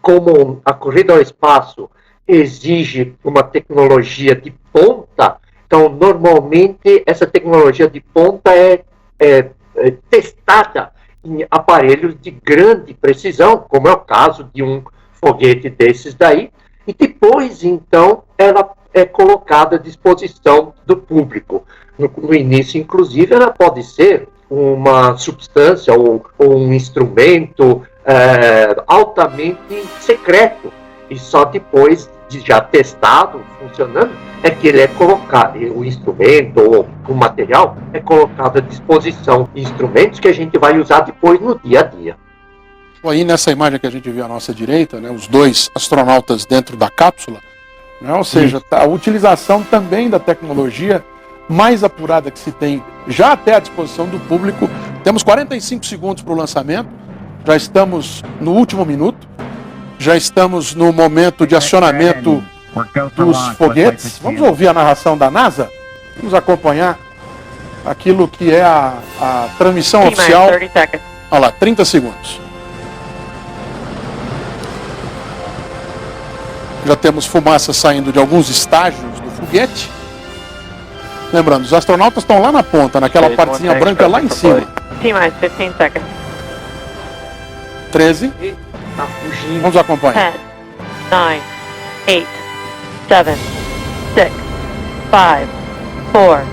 como a corrida ao espaço exige uma tecnologia de ponta, então, normalmente, essa tecnologia de ponta é testada em aparelhos de grande precisão, como é o caso de um foguete desses daí, e depois, então, ela é colocada à disposição do público. No início, inclusive, ela pode ser uma substância ou um instrumento altamente secreto, e só depois de já testado, funcionando, é que ele é colocado, o instrumento ou o material é colocado à disposição, instrumentos que a gente vai usar depois no dia a dia. Aí nessa imagem que a gente viu à nossa direita, né, os dois astronautas dentro da cápsula, né, ou seja, a utilização também da tecnologia mais apurada que se tem já até à disposição do público. Temos 45 segundos para o lançamento, já estamos no último minuto, já estamos no momento de acionamento dos foguetes. Vamos ouvir a narração da NASA? Vamos acompanhar aquilo que é a transmissão oficial. Olha lá, 30 segundos. Já temos fumaça saindo de alguns estágios do foguete. Lembrando, os astronautas estão lá na ponta, naquela partezinha branca lá em cima. 15 seconds. 13. Vamos acompanhar. 10, 9, 8, 7, 6, 5, 4,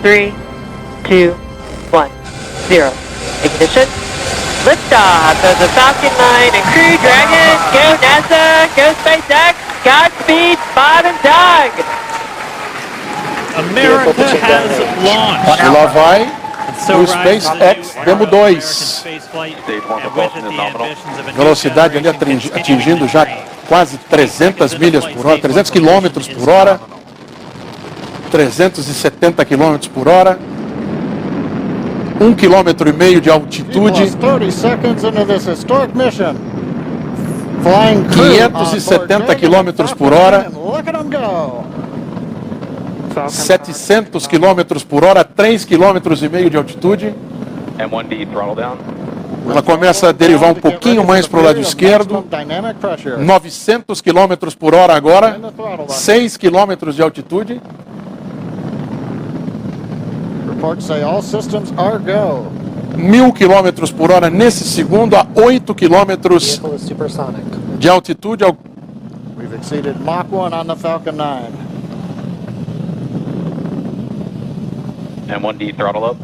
3, 2, 1, 0. Ignition. Liftoff of the Falcon 9 and Crew Dragon. Go NASA, go SpaceX, Godspeed, Bob and Doug. America has launched. E lá vai o SpaceX Demo 2. Velocidade ali atingindo já quase 300 milhas por hora, 300 quilômetros por hora, 370 quilômetros por hora, 1,5 km de altitude, 570 quilômetros por hora, 700 km por hora, 3,5 km de altitude. Ela começa a derivar um pouquinho mais para o lado esquerdo. 900 km por hora agora, 6 km de altitude. 1.000 km por hora nesse segundo a 8 km de altitude. We've exceeded Mach 1 on the Falcon 9. M1D throttle up.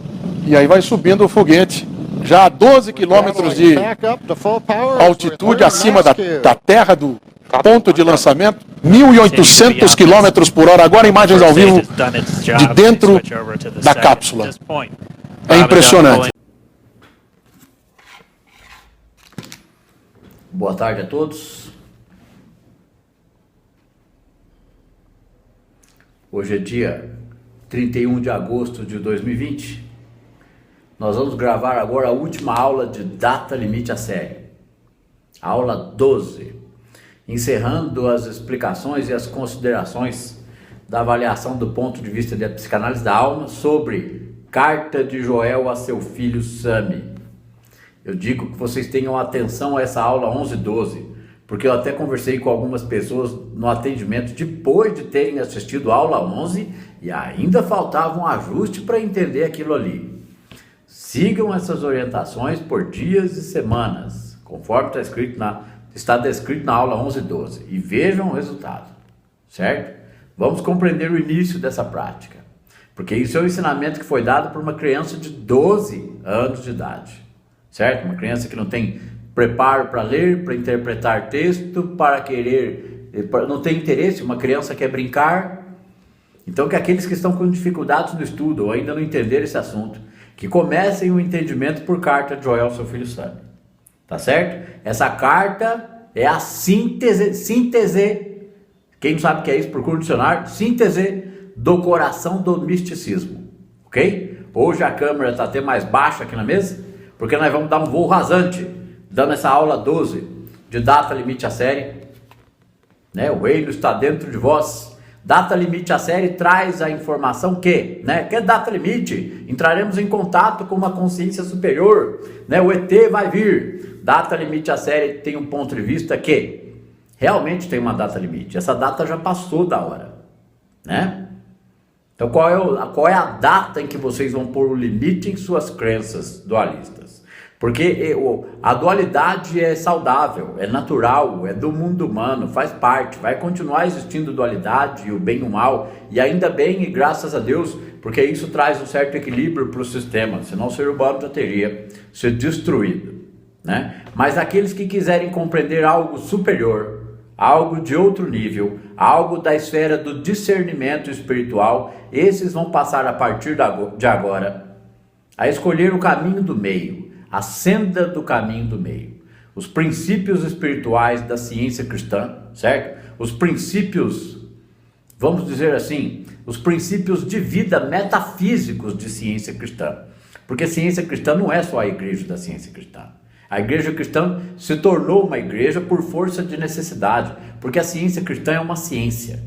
E aí vai subindo o foguete, já a 12 quilômetros de altitude acima da terra do ponto de lançamento, 1.800 km por hora. Agora imagens ao vivo de dentro da cápsula. É impressionante. Boa tarde a todos. Hoje é dia 31 de agosto de 2020. Nós vamos gravar agora a última aula de Data Limite à Série. Aula 12. Encerrando as explicações e as considerações da avaliação do ponto de vista da psicanálise da alma sobre Carta de Joel a seu filho Sami. Eu digo que vocês tenham atenção a essa aula 11 e 12, porque eu até conversei com algumas pessoas no atendimento depois de terem assistido a aula 11 e ainda faltava um ajuste para entender aquilo ali. Sigam essas orientações por dias e semanas, conforme está descrito na aula 11 e 12, e vejam o resultado, certo? Vamos compreender o início dessa prática, porque isso é um ensinamento que foi dado por uma criança de 12 anos de idade, certo? Uma criança que não tem preparo para ler, para interpretar texto, não tem interesse, uma criança quer brincar. Então que aqueles que estão com dificuldades no estudo ou ainda não entenderam esse assunto, que comecem o entendimento por Carta de Joel, seu filho Sami. Tá certo? Essa carta é a síntese, quem não sabe o que é isso, procura no dicionário, síntese do coração do misticismo, ok? Hoje a câmera está até mais baixa aqui na mesa, porque nós vamos dar um voo rasante, dando essa aula 12 de Data Limite à Série, né? O reino está dentro de vós, Data limite a série traz a informação que é data limite, entraremos em contato com uma consciência superior, o ET vai vir. Data limite a série tem um ponto de vista que realmente tem uma data limite. Essa data já passou da hora, Então qual é a data em que vocês vão pôr o limite em suas crenças dualistas? Porque a dualidade é saudável, é natural, é do mundo humano, faz parte, vai continuar existindo dualidade, o bem e o mal, e ainda bem, e graças a Deus, porque isso traz um certo equilíbrio para o sistema, senão o ser humano já teria sido destruído, Mas aqueles que quiserem compreender algo superior, algo de outro nível, algo da esfera do discernimento espiritual, esses vão passar a partir de agora a escolher o caminho do meio, a senda do caminho do meio, os princípios espirituais da ciência cristã, certo? Os princípios, vamos dizer assim, os princípios de vida metafísicos de ciência cristã, porque ciência cristã não é só a igreja da ciência cristã. A igreja cristã se tornou uma igreja por força de necessidade, porque a ciência cristã é uma ciência.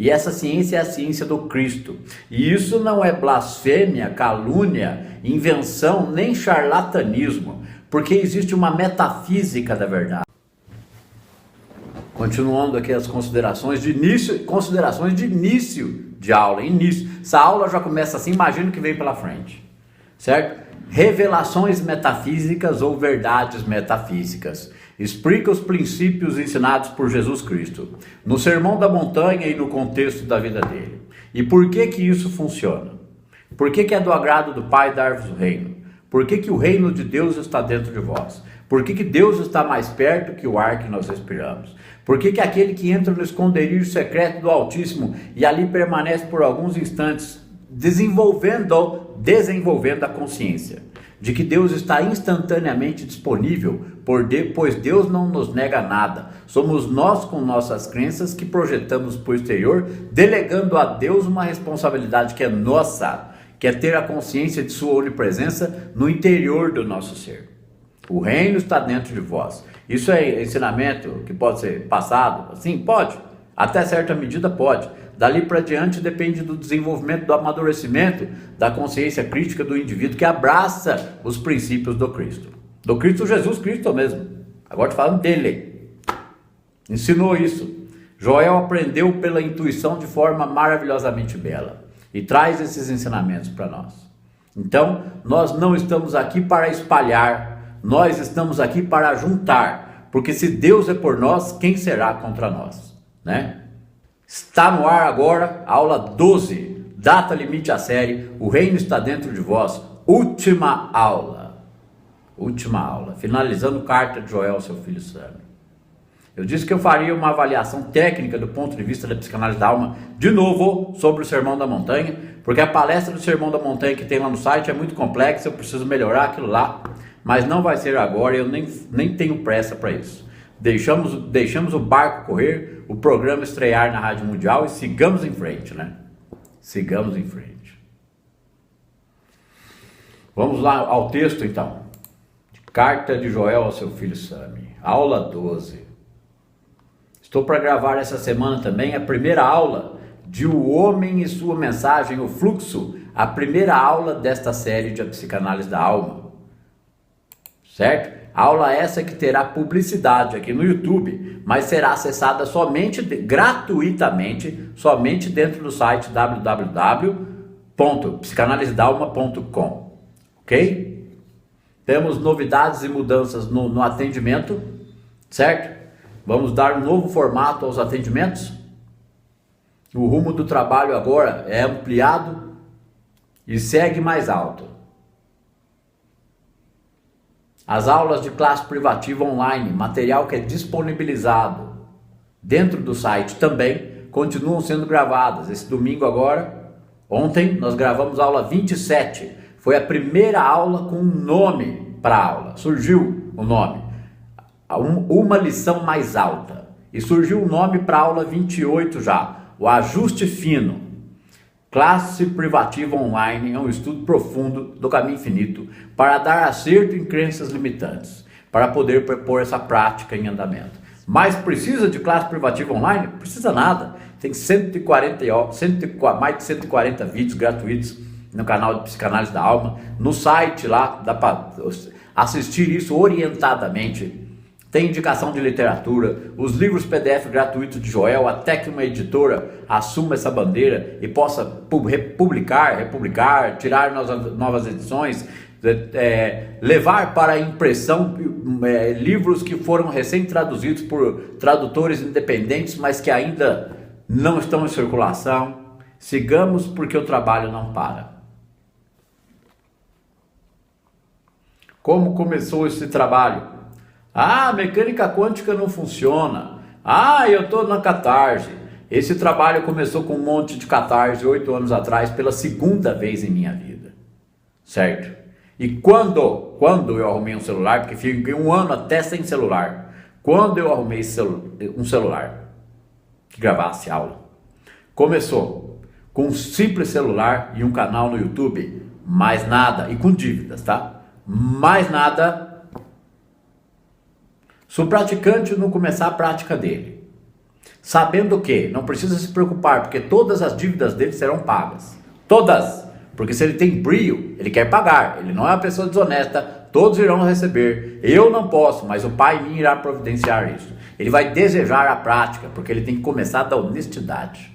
E essa ciência é a ciência do Cristo. E isso não é blasfêmia, calúnia, invenção, nem charlatanismo, porque existe uma metafísica da verdade. Continuando aqui as considerações de início de aula, início. Essa aula já começa assim, imagina o que vem pela frente, certo? Revelações metafísicas ou verdades metafísicas. Explica os princípios ensinados por Jesus Cristo, no Sermão da Montanha e no contexto da vida dele. E por que que isso funciona? Por que que é do agrado do Pai dar-vos o reino? Por que que o reino de Deus está dentro de vós? Por que que Deus está mais perto que o ar que nós respiramos? Por que que aquele que entra no esconderijo secreto do Altíssimo e ali permanece por alguns instantes, desenvolvendo a consciência de que Deus está instantaneamente disponível, pois Deus não nos nega nada. Somos nós com nossas crenças que projetamos para o exterior, delegando a Deus uma responsabilidade que é nossa, que é ter a consciência de sua onipresença no interior do nosso ser. O reino está dentro de vós. Isso é ensinamento que pode ser passado? Sim, pode. Até certa medida pode. Dali para diante depende do desenvolvimento, do amadurecimento da consciência crítica do indivíduo que abraça os princípios do Cristo. Do Cristo Jesus Cristo mesmo. Agora te falando dele. Ensinou isso. Joel aprendeu pela intuição de forma maravilhosamente bela. E traz esses ensinamentos para nós. Então, nós não estamos aqui para espalhar. Nós estamos aqui para juntar. Porque se Deus é por nós, quem será contra nós? Está no ar agora, aula 12, data limite à série, o reino está dentro de vós, última aula, finalizando carta de Joel, seu filho Sami. Eu disse que eu faria uma avaliação técnica do ponto de vista da psicanálise da alma, de novo, sobre o Sermão da Montanha, porque a palestra do Sermão da Montanha que tem lá no site é muito complexa, eu preciso melhorar aquilo lá, mas não vai ser agora, eu nem tenho pressa para isso. Deixamos o barco correr, o programa estrear na Rádio Mundial e sigamos em frente, Sigamos em frente. Vamos lá ao texto então. Carta de Joel ao seu filho Sami, aula 12. Estou para gravar essa semana também a primeira aula de O Homem e Sua Mensagem, o Fluxo, a primeira aula desta série de A Psicanálise da Alma. Certo? Aula essa que terá publicidade aqui no YouTube, mas será acessada gratuitamente, somente dentro do site www.psicanalisedalma.com. Ok? Temos novidades e mudanças no atendimento, certo? Vamos dar um novo formato aos atendimentos. O rumo do trabalho agora é ampliado e segue mais alto. As aulas de classe privativa online, material que é disponibilizado dentro do site também, continuam sendo gravadas. Esse domingo agora, ontem, nós gravamos a aula 27. Foi a primeira aula com um nome para a aula. Surgiu o nome. Uma lição mais alta. E surgiu o nome para a aula 28 já. O ajuste fino. Classe privativa online é um estudo profundo do caminho infinito para dar acerto em crenças limitantes, para poder pôr essa prática em andamento. Mas precisa de classe privativa online? Precisa nada. Tem mais de 140 vídeos gratuitos no canal de Psicanálise da Alma. No site lá, dá para assistir isso orientadamente. Tem indicação de literatura, os livros PDF gratuitos de Joel, até que uma editora assuma essa bandeira e possa republicar, tirar novas edições, levar para a impressão livros que foram recém-traduzidos por tradutores independentes, mas que ainda não estão em circulação. Sigamos, porque o trabalho não para. Como começou esse trabalho? Ah, mecânica quântica não funciona. Ah, eu estou na catarse. Esse trabalho começou com um monte de catarse 8 anos atrás, pela segunda vez em minha vida. Certo? E quando eu arrumei um celular, porque fiquei 1 ano até sem celular. Quando eu arrumei um celular que gravasse aula, começou com um simples celular e um canal no YouTube, mais nada, e com dívidas, tá? Mais nada. Se o praticante não começar a prática dele, sabendo que não precisa se preocupar, porque todas as dívidas dele serão pagas. Todas! Porque se ele tem brio, ele quer pagar. Ele não é uma pessoa desonesta, todos irão receber. Eu não posso, mas o Pai em mim irá providenciar isso. Ele vai desejar a prática, porque ele tem que começar da honestidade.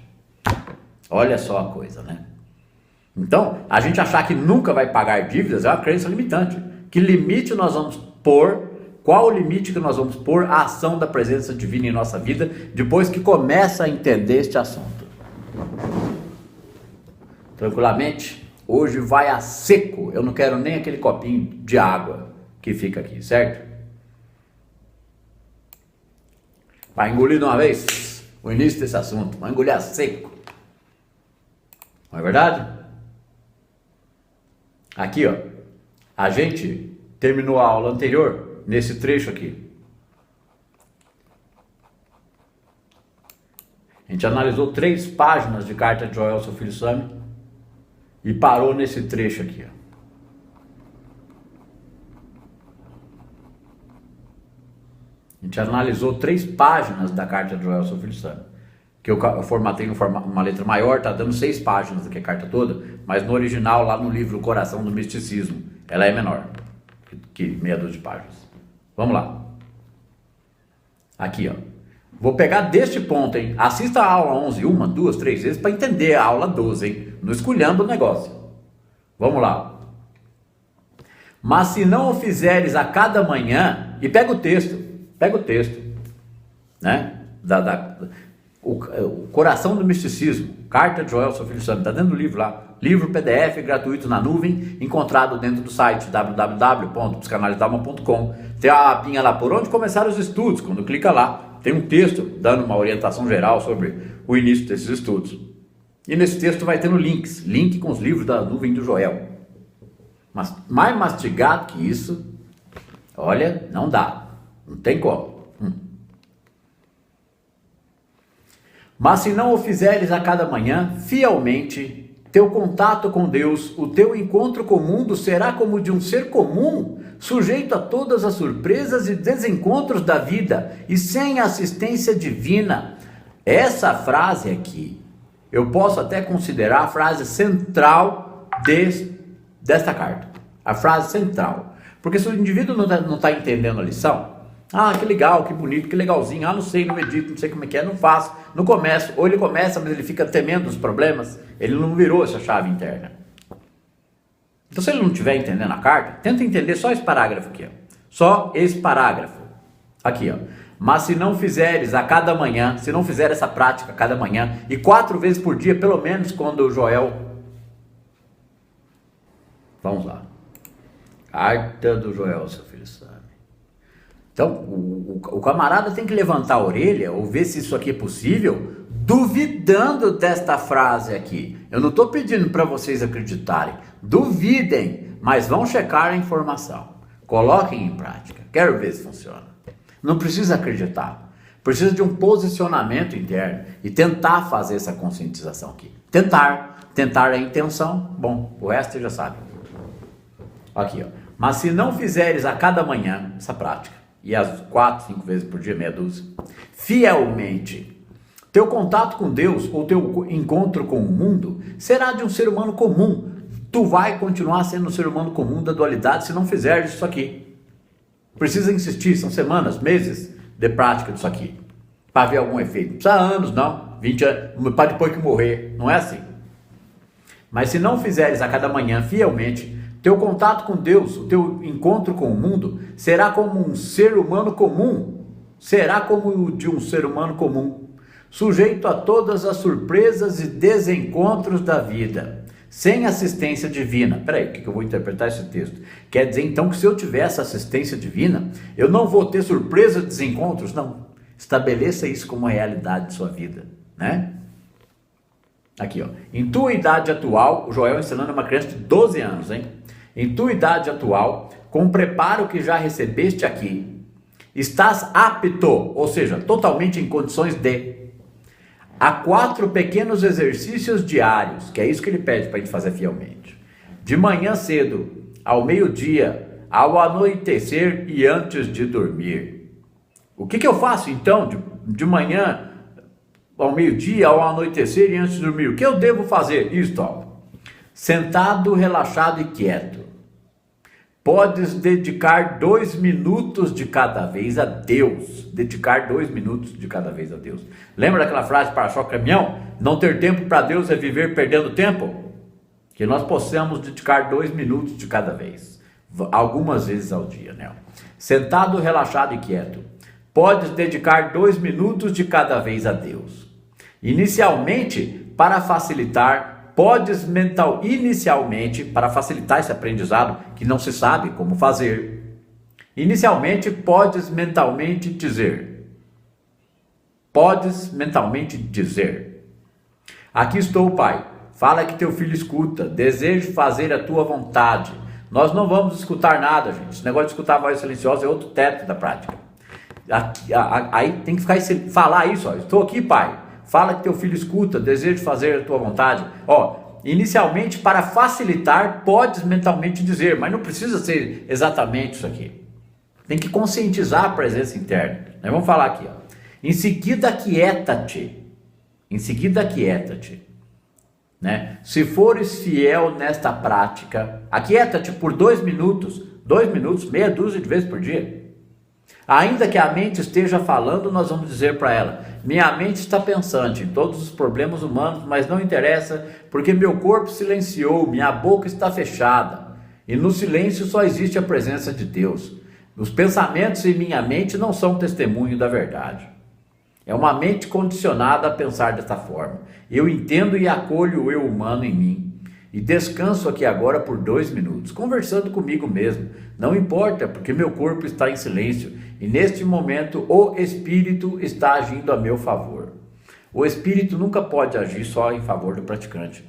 Olha só a coisa, né? Então, a gente achar que nunca vai pagar dívidas é uma crença limitante. Que limite nós vamos pôr? Qual o limite que nós vamos pôr à ação da presença divina em nossa vida depois que começa a entender este assunto? Tranquilamente? Hoje vai a seco. Eu não quero nem aquele copinho de água que fica aqui, certo? Vai engolir de uma vez o início desse assunto. Vai engolir a seco. Não é verdade? Aqui, ó. A gente terminou a aula anterior nesse trecho aqui. A gente analisou 3 páginas de carta de Joel, seu filho Sami, e parou nesse trecho aqui, ó. A gente analisou 3 páginas da carta de Joel, seu filho Sami, que eu formatei uma letra maior, tá dando 6 páginas do que a carta toda, mas no original, lá no livro O Coração do Misticismo, ela é menor que meia dúzia de páginas. Vamos lá. Aqui, ó. Vou pegar deste ponto, hein? Assista a aula 11, 1, 2, 3 vezes para entender a aula 12, hein? Não esculhando o negócio. Vamos lá. Mas se não o fizeres a cada manhã, e pega o texto, né? O Coração do Misticismo, carta de Joel, seu filho Sami, está dentro do livro lá. Livro PDF gratuito na nuvem, encontrado dentro do site www.psicanalisedalma.com. Tem a apinha lá, por onde começar os estudos. Quando clica lá, tem um texto dando uma orientação geral sobre o início desses estudos. E nesse texto vai tendo link com os livros da nuvem do Joel. Mas mais mastigado que isso, olha, não dá. Não tem como. Mas se não o fizeres a cada manhã, fielmente, teu contato com Deus, o teu encontro com o mundo será como de um ser comum, sujeito a todas as surpresas e desencontros da vida e sem assistência divina. Essa frase aqui, eu posso até considerar a frase central desta carta. A frase central. Porque se o indivíduo não está entendendo a lição, ah, que legal, que bonito, que legalzinho, não sei, não medito, não sei como é que é, não faço, não começo, ou ele começa, mas ele fica temendo os problemas, ele não virou essa chave interna. Então, se ele não estiver entendendo a carta, tenta entender só esse parágrafo aqui, ó. Só esse parágrafo, aqui, ó. Mas se não fizeres a cada manhã, se não fizer essa prática a cada manhã, e 4 vezes por dia, pelo menos quando o Joel... Vamos lá. Carta do Joel, seu filho Sami. Então, o camarada tem que levantar a orelha ou ver se isso aqui é possível, duvidando desta frase aqui. Eu não estou pedindo para vocês acreditarem. Duvidem, mas vão checar a informação. Coloquem em prática. Quero ver se funciona. Não precisa acreditar. Precisa de um posicionamento interno e tentar fazer essa conscientização aqui. Tentar a intenção. Bom, o resto você já sabe. Aqui, ó. Mas se não fizeres a cada manhã essa prática, e as 4, 5 vezes por dia, meia dúzia, fielmente, Teu contato com Deus ou teu encontro com o mundo será de um ser humano comum. Tu vai continuar sendo um ser humano comum da dualidade se não fizer isso aqui. Precisa insistir, são semanas, meses de prática disso aqui, para ver algum efeito. Não precisa anos, não, 20 anos, para depois que morrer, não é assim. Mas se não fizeres a cada manhã fielmente, teu contato com Deus, o teu encontro com o mundo, será como um ser humano comum, será como o de um ser humano comum, sujeito a todas as surpresas e desencontros da vida, sem assistência divina. Peraí, o que eu vou interpretar esse texto? Quer dizer então que se eu tiver essa assistência divina, eu não vou ter surpresas e desencontros? Não. Estabeleça isso como realidade de sua vida, né? Aqui, ó. Em tua idade atual, o Joel ensinando uma criança de 12 anos, hein? Em tua idade atual, com o preparo que já recebeste aqui, estás apto, ou seja, totalmente em condições de, há 4 pequenos exercícios diários, que é isso que ele pede para a gente fazer fielmente. De manhã cedo, ao meio-dia, ao anoitecer e antes de dormir. O que eu faço então de manhã, ao meio-dia, ao anoitecer e antes de dormir? O que eu devo fazer? Isto, ó. Sentado, relaxado e quieto. Podes dedicar 2 minutos de cada vez a Deus. Dedicar 2 minutos de cada vez a Deus. Lembra daquela frase para choque caminhão? Não ter tempo para Deus é viver perdendo tempo? Que nós possamos dedicar 2 minutos de cada vez. Algumas vezes ao dia, né? Sentado, relaxado e quieto. Podes dedicar 2 minutos de cada vez a Deus. Inicialmente, para facilitar esse aprendizado que não se sabe como fazer, inicialmente podes mentalmente dizer, aqui estou, Pai, fala que teu filho escuta, desejo fazer a tua vontade. Nós não vamos escutar nada, gente. Esse negócio de escutar a voz silenciosa é outro teto da prática. Aí tem que falar isso, ó. Estou aqui, Pai. Fala que teu filho escuta, desejo fazer a tua vontade. Ó, inicialmente, para facilitar, podes mentalmente dizer, mas não precisa ser exatamente isso aqui. Tem que conscientizar a presença interna. Nós vamos falar aqui, ó. Em seguida, aquieta-te. Né? Se fores fiel nesta prática, aquieta-te por 2 minutos, meia dúzia de vezes por dia. Ainda que a mente esteja falando, nós vamos dizer para ela, minha mente está pensante em todos os problemas humanos, mas não interessa, porque meu corpo silenciou, minha boca está fechada, e no silêncio só existe a presença de Deus. Os pensamentos em minha mente não são testemunho da verdade. É uma mente condicionada a pensar desta forma. Eu entendo e acolho o eu humano em mim. E descanso aqui agora por 2 minutos, conversando comigo mesmo. Não importa, porque meu corpo está em silêncio. E neste momento o Espírito está agindo a meu favor. O Espírito nunca pode agir só em favor do praticante.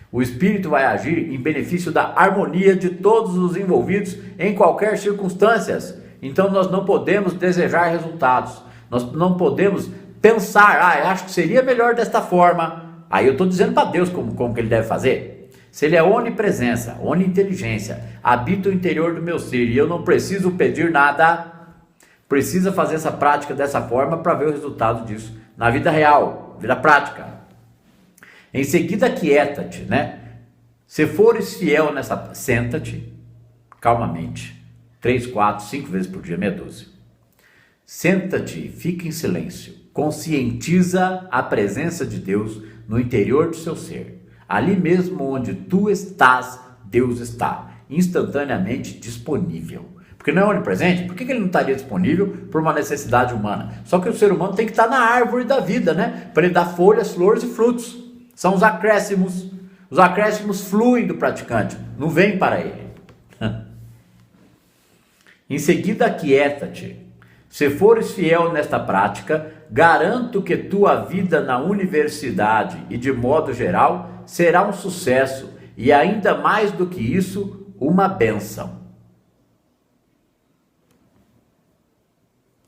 O Espírito vai agir em benefício da harmonia de todos os envolvidos em qualquer circunstância. Então nós não podemos desejar resultados. Nós não podemos pensar, eu acho que seria melhor desta forma. Aí eu estou dizendo para Deus como que ele deve fazer. Se ele é onipresença, oninteligência, habita o interior do meu ser e eu não preciso pedir nada, precisa fazer essa prática dessa forma para ver o resultado disso na vida real, vida prática. Em seguida, aquieta-te, né? Se fores fiel nessa, senta-te calmamente, 3, 4, 5 vezes por dia, meia dúzia. Senta-te, fica em silêncio, conscientiza a presença de Deus no interior do seu ser. Ali mesmo onde tu estás, Deus está, instantaneamente disponível. Porque não é onipresente, por que ele não estaria disponível por uma necessidade humana? Só que o ser humano tem que estar na árvore da vida, né? Para ele dar folhas, flores e frutos. São os acréscimos. Os acréscimos fluem do praticante, não vêm para ele. Em seguida, aquieta-te. Se fores fiel nesta prática, garanto que tua vida na universidade e de modo geral será um sucesso e ainda mais do que isso, uma bênção.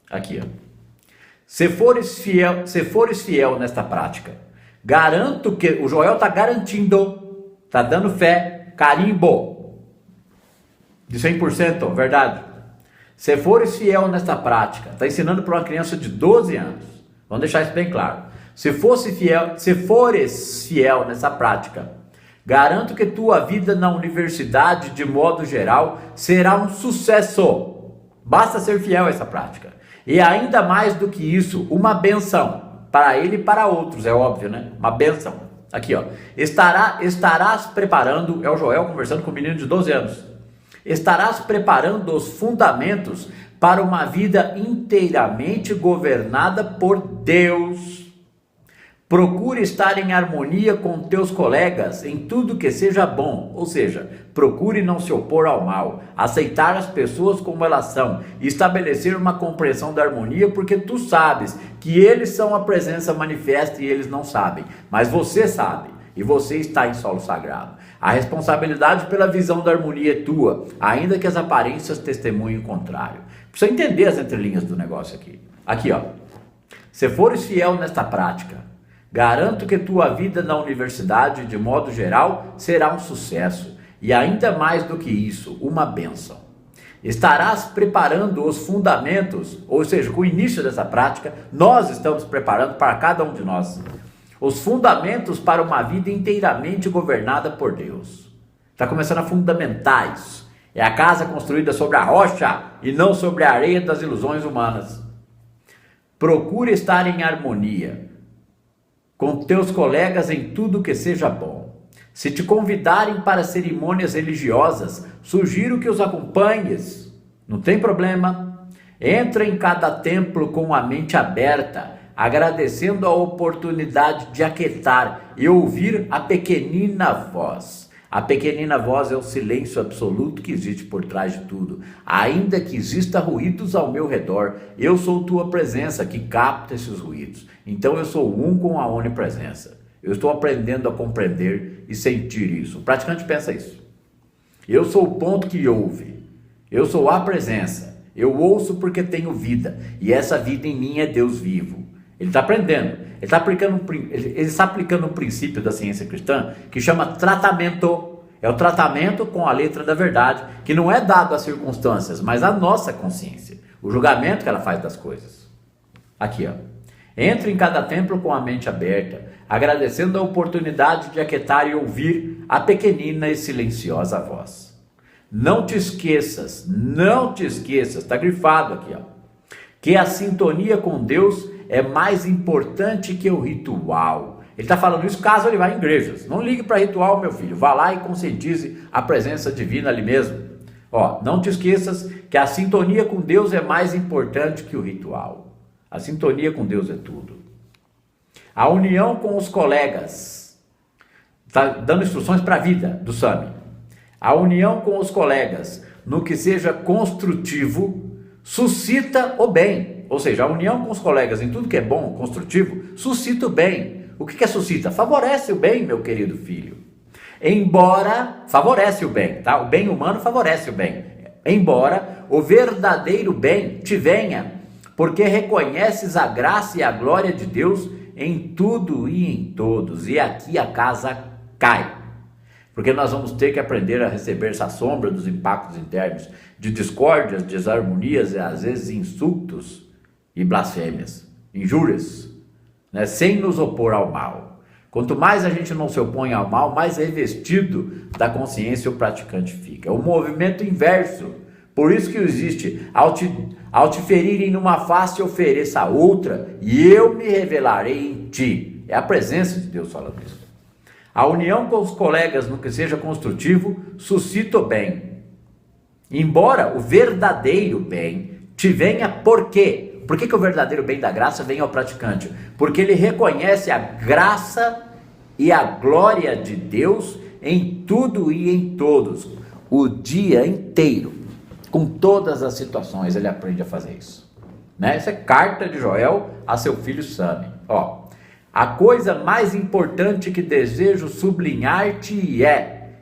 Aqui, ó. Se fores fiel nesta prática, garanto que o Joel está garantindo, está dando fé, carimbo de 100%, verdade. Se fores fiel nesta prática, está ensinando para uma criança de 12 anos, vamos deixar isso bem claro. Se fores fiel nessa prática, garanto que tua vida na universidade, de modo geral, será um sucesso. Basta ser fiel a essa prática. E ainda mais do que isso, uma benção. Para ele e para outros, é óbvio, né? Uma benção. Aqui, ó. Estarás preparando, é o Joel conversando com um menino de 12 anos. Estarás preparando os fundamentos para uma vida inteiramente governada por Deus. Procure estar em harmonia com teus colegas em tudo que seja bom, ou seja, procure não se opor ao mal, aceitar as pessoas como elas são e estabelecer uma compreensão da harmonia, porque tu sabes que eles são a presença manifesta e eles não sabem, mas você sabe e você está em solo sagrado. A responsabilidade pela visão da harmonia é tua, ainda que as aparências testemunhem o contrário. Precisa entender as entrelinhas do negócio aqui. Aqui, ó. Se fores fiel nesta prática, garanto que tua vida na universidade, de modo geral, será um sucesso, e ainda mais do que isso, uma bênção. Estarás preparando os fundamentos, ou seja, com o início dessa prática, nós estamos preparando para cada um de nós, os fundamentos para uma vida inteiramente governada por Deus. Está começando a fundamentar isso. É a casa construída sobre a rocha e não sobre a areia das ilusões humanas. Procure estar em harmonia com teus colegas em tudo que seja bom. Se te convidarem para cerimônias religiosas, sugiro que os acompanhes. Não tem problema. Entra em cada templo com a mente aberta, agradecendo a oportunidade de aquietar e ouvir a pequenina voz. A pequenina voz é o silêncio absoluto que existe por trás de tudo. Ainda que exista ruídos ao meu redor, eu sou tua presença que capta esses ruídos. Então eu sou um com a onipresença. Eu estou aprendendo a compreender e sentir isso. O praticante pensa isso. Eu sou o ponto que ouve. Eu sou a presença. Eu ouço porque tenho vida. E essa vida em mim é Deus vivo. Ele está aprendendo. Ele está aplicando um princípio da ciência cristã que chama tratamento. É o tratamento com a letra da verdade, que não é dado às circunstâncias, mas à nossa consciência. O julgamento que ela faz das coisas. Aqui, ó. Entre em cada templo com a mente aberta, agradecendo a oportunidade de aquietar e ouvir a pequenina e silenciosa voz. Não te esqueças, está grifado aqui, ó, que a sintonia com Deus é mais importante que o ritual. Ele está falando isso caso ele vá em igrejas. Não ligue para ritual, meu filho. Vá lá e conscientize a presença divina ali mesmo. Ó, não te esqueças que a sintonia com Deus é mais importante que o ritual. A sintonia com Deus é tudo. A união com os colegas. Está dando instruções para a vida do Sami. A união com os colegas, no que seja construtivo, suscita o bem. Ou seja, a união com os colegas em tudo que é bom, construtivo, suscita o bem. O que é suscita? Favorece o bem, meu querido filho. Embora, favorece o bem, tá? O bem humano favorece o bem. Embora o verdadeiro bem te venha, porque reconheces a graça e a glória de Deus em tudo e em todos. E aqui a casa cai. Porque nós vamos ter que aprender a receber essa sombra dos impactos internos, de discórdias, desarmonias e às vezes insultos e blasfêmias, injúrias, né? Sem nos opor ao mal. Quanto mais a gente não se opõe ao mal, mais revestido da consciência o praticante fica. É um movimento inverso. Por isso que existe, ao te ferirem numa face, ofereça a outra, e eu me revelarei em ti. É a presença de Deus falando isso. A união com os colegas no que seja construtivo suscita o bem. Embora o verdadeiro bem te venha por quê? Por que o verdadeiro bem da graça vem ao praticante? Porque ele reconhece a graça e a glória de Deus em tudo e em todos. O dia inteiro, com todas as situações, ele aprende a fazer isso. Né? Essa é carta de Joel a seu filho Sami. Ó. A coisa mais importante que desejo sublinhar-te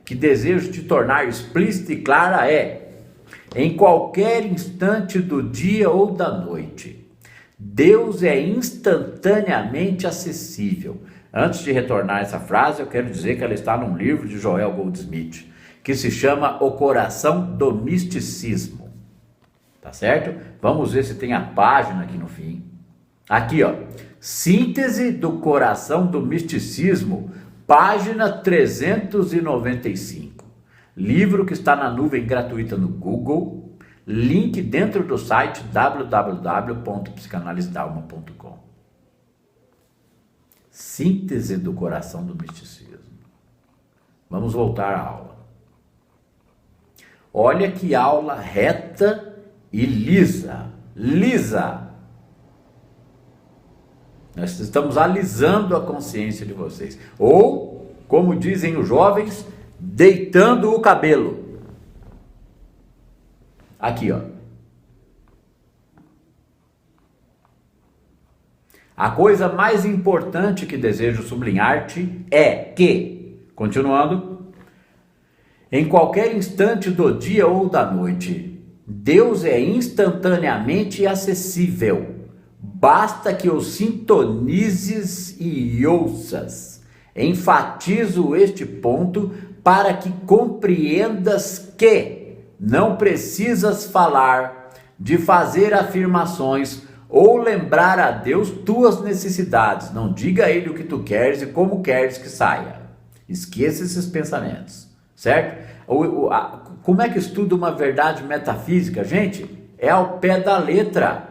que desejo te tornar explícita e clara em qualquer instante do dia ou da noite, Deus é instantaneamente acessível. Antes de retornar essa frase, eu quero dizer que ela está num livro de Joel Goldsmith, que se chama O Coração do Misticismo. Tá certo? Vamos ver se tem a página aqui no fim. Aqui, ó. Síntese do Coração do Misticismo, página 395. Livro que está na nuvem gratuita no Google. Link dentro do site www.psicanalisedalma.com. Síntese do Coração do Misticismo. Vamos voltar à aula. Olha que aula reta e lisa. Lisa. Nós estamos alisando a consciência de vocês. Ou, como dizem os jovens, deitando o cabelo. Aqui, ó. A coisa mais importante que desejo sublinhar-te é que, continuando, em qualquer instante do dia ou da noite, Deus é instantaneamente acessível. Basta que o sintonizes e ouças. Enfatizo este ponto para que compreendas que não precisas falar, de fazer afirmações ou lembrar a Deus tuas necessidades. Não diga a Ele o que tu queres e como queres que saia. Esqueça esses pensamentos, certo? Como é que estuda uma verdade metafísica, gente? É ao pé da letra.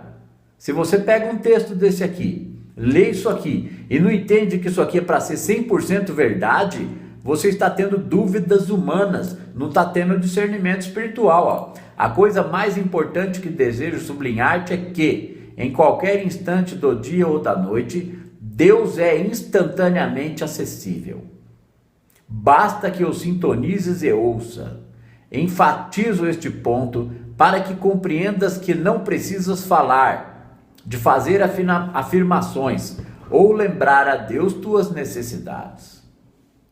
Se você pega um texto desse aqui, lê isso aqui e não entende que isso aqui é para ser 100% verdade, você está tendo dúvidas humanas, não está tendo discernimento espiritual. Ó. A coisa mais importante que desejo sublinhar-te é que, em qualquer instante do dia ou da noite, Deus é instantaneamente acessível. Basta que o sintonizes e ouça. Enfatizo este ponto para que compreendas que não precisas falar, de fazer afirmações ou lembrar a Deus tuas necessidades.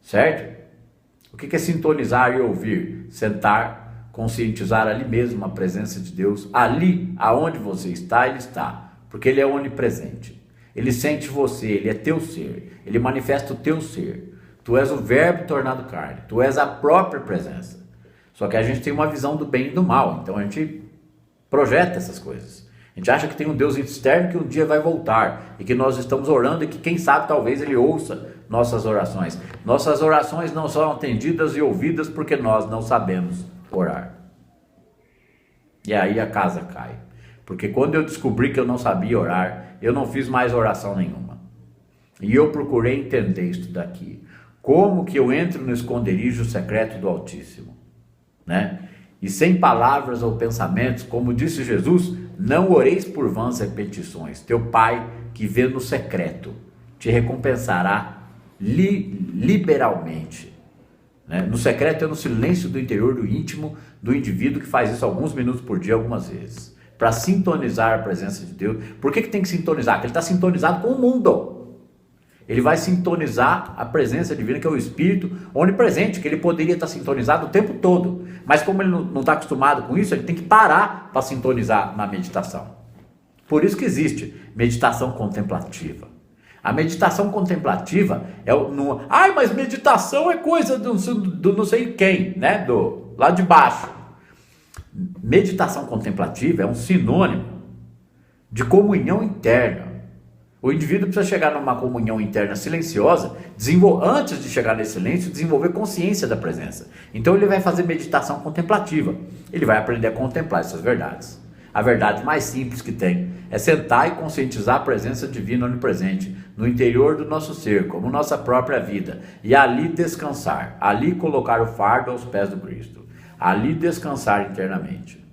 Certo? O que é sintonizar e ouvir? Sentar, conscientizar ali mesmo a presença de Deus. Ali, aonde você está, Ele está. Porque Ele é onipresente. Ele sente você, Ele é teu ser. Ele manifesta o teu ser. Tu és o verbo tornado carne. Tu és a própria presença. Só que a gente tem uma visão do bem e do mal. Então a gente projeta essas coisas. A gente acha que tem um Deus externo que um dia vai voltar. E que nós estamos orando e que quem sabe talvez Ele ouça nossas orações. Nossas orações não são atendidas e ouvidas porque nós não sabemos orar. E aí a casa cai. Porque quando eu descobri que eu não sabia orar, eu não fiz mais oração nenhuma. E eu procurei entender isso daqui. Como que eu entro no esconderijo secreto do Altíssimo? Né? E sem palavras ou pensamentos, como disse Jesus, não oreis por vãs repetições. Teu Pai que vê no secreto te recompensará liberalmente. Né? No secreto é no silêncio do interior do íntimo do indivíduo que faz isso alguns minutos por dia, algumas vezes. Para sintonizar a presença de Deus. Por que tem que sintonizar? Porque ele está sintonizado com o mundo. Ele vai sintonizar a presença divina, que é o Espírito onipresente, que ele poderia estar sintonizado o tempo todo. Mas como ele não está acostumado com isso, ele tem que parar para sintonizar na meditação. Por isso que existe meditação contemplativa. A meditação contemplativa é mas meditação é coisa do não sei quem, né? Do lá de baixo. Meditação contemplativa é um sinônimo de comunhão interna. O indivíduo precisa chegar numa comunhão interna silenciosa, antes de chegar nesse silêncio, desenvolver consciência da presença. Então ele vai fazer meditação contemplativa. Ele vai aprender a contemplar essas verdades. A verdade mais simples que tem é sentar e conscientizar a presença divina onipresente no interior do nosso ser, como nossa própria vida. E ali descansar, ali colocar o fardo aos pés do Cristo. Ali descansar internamente.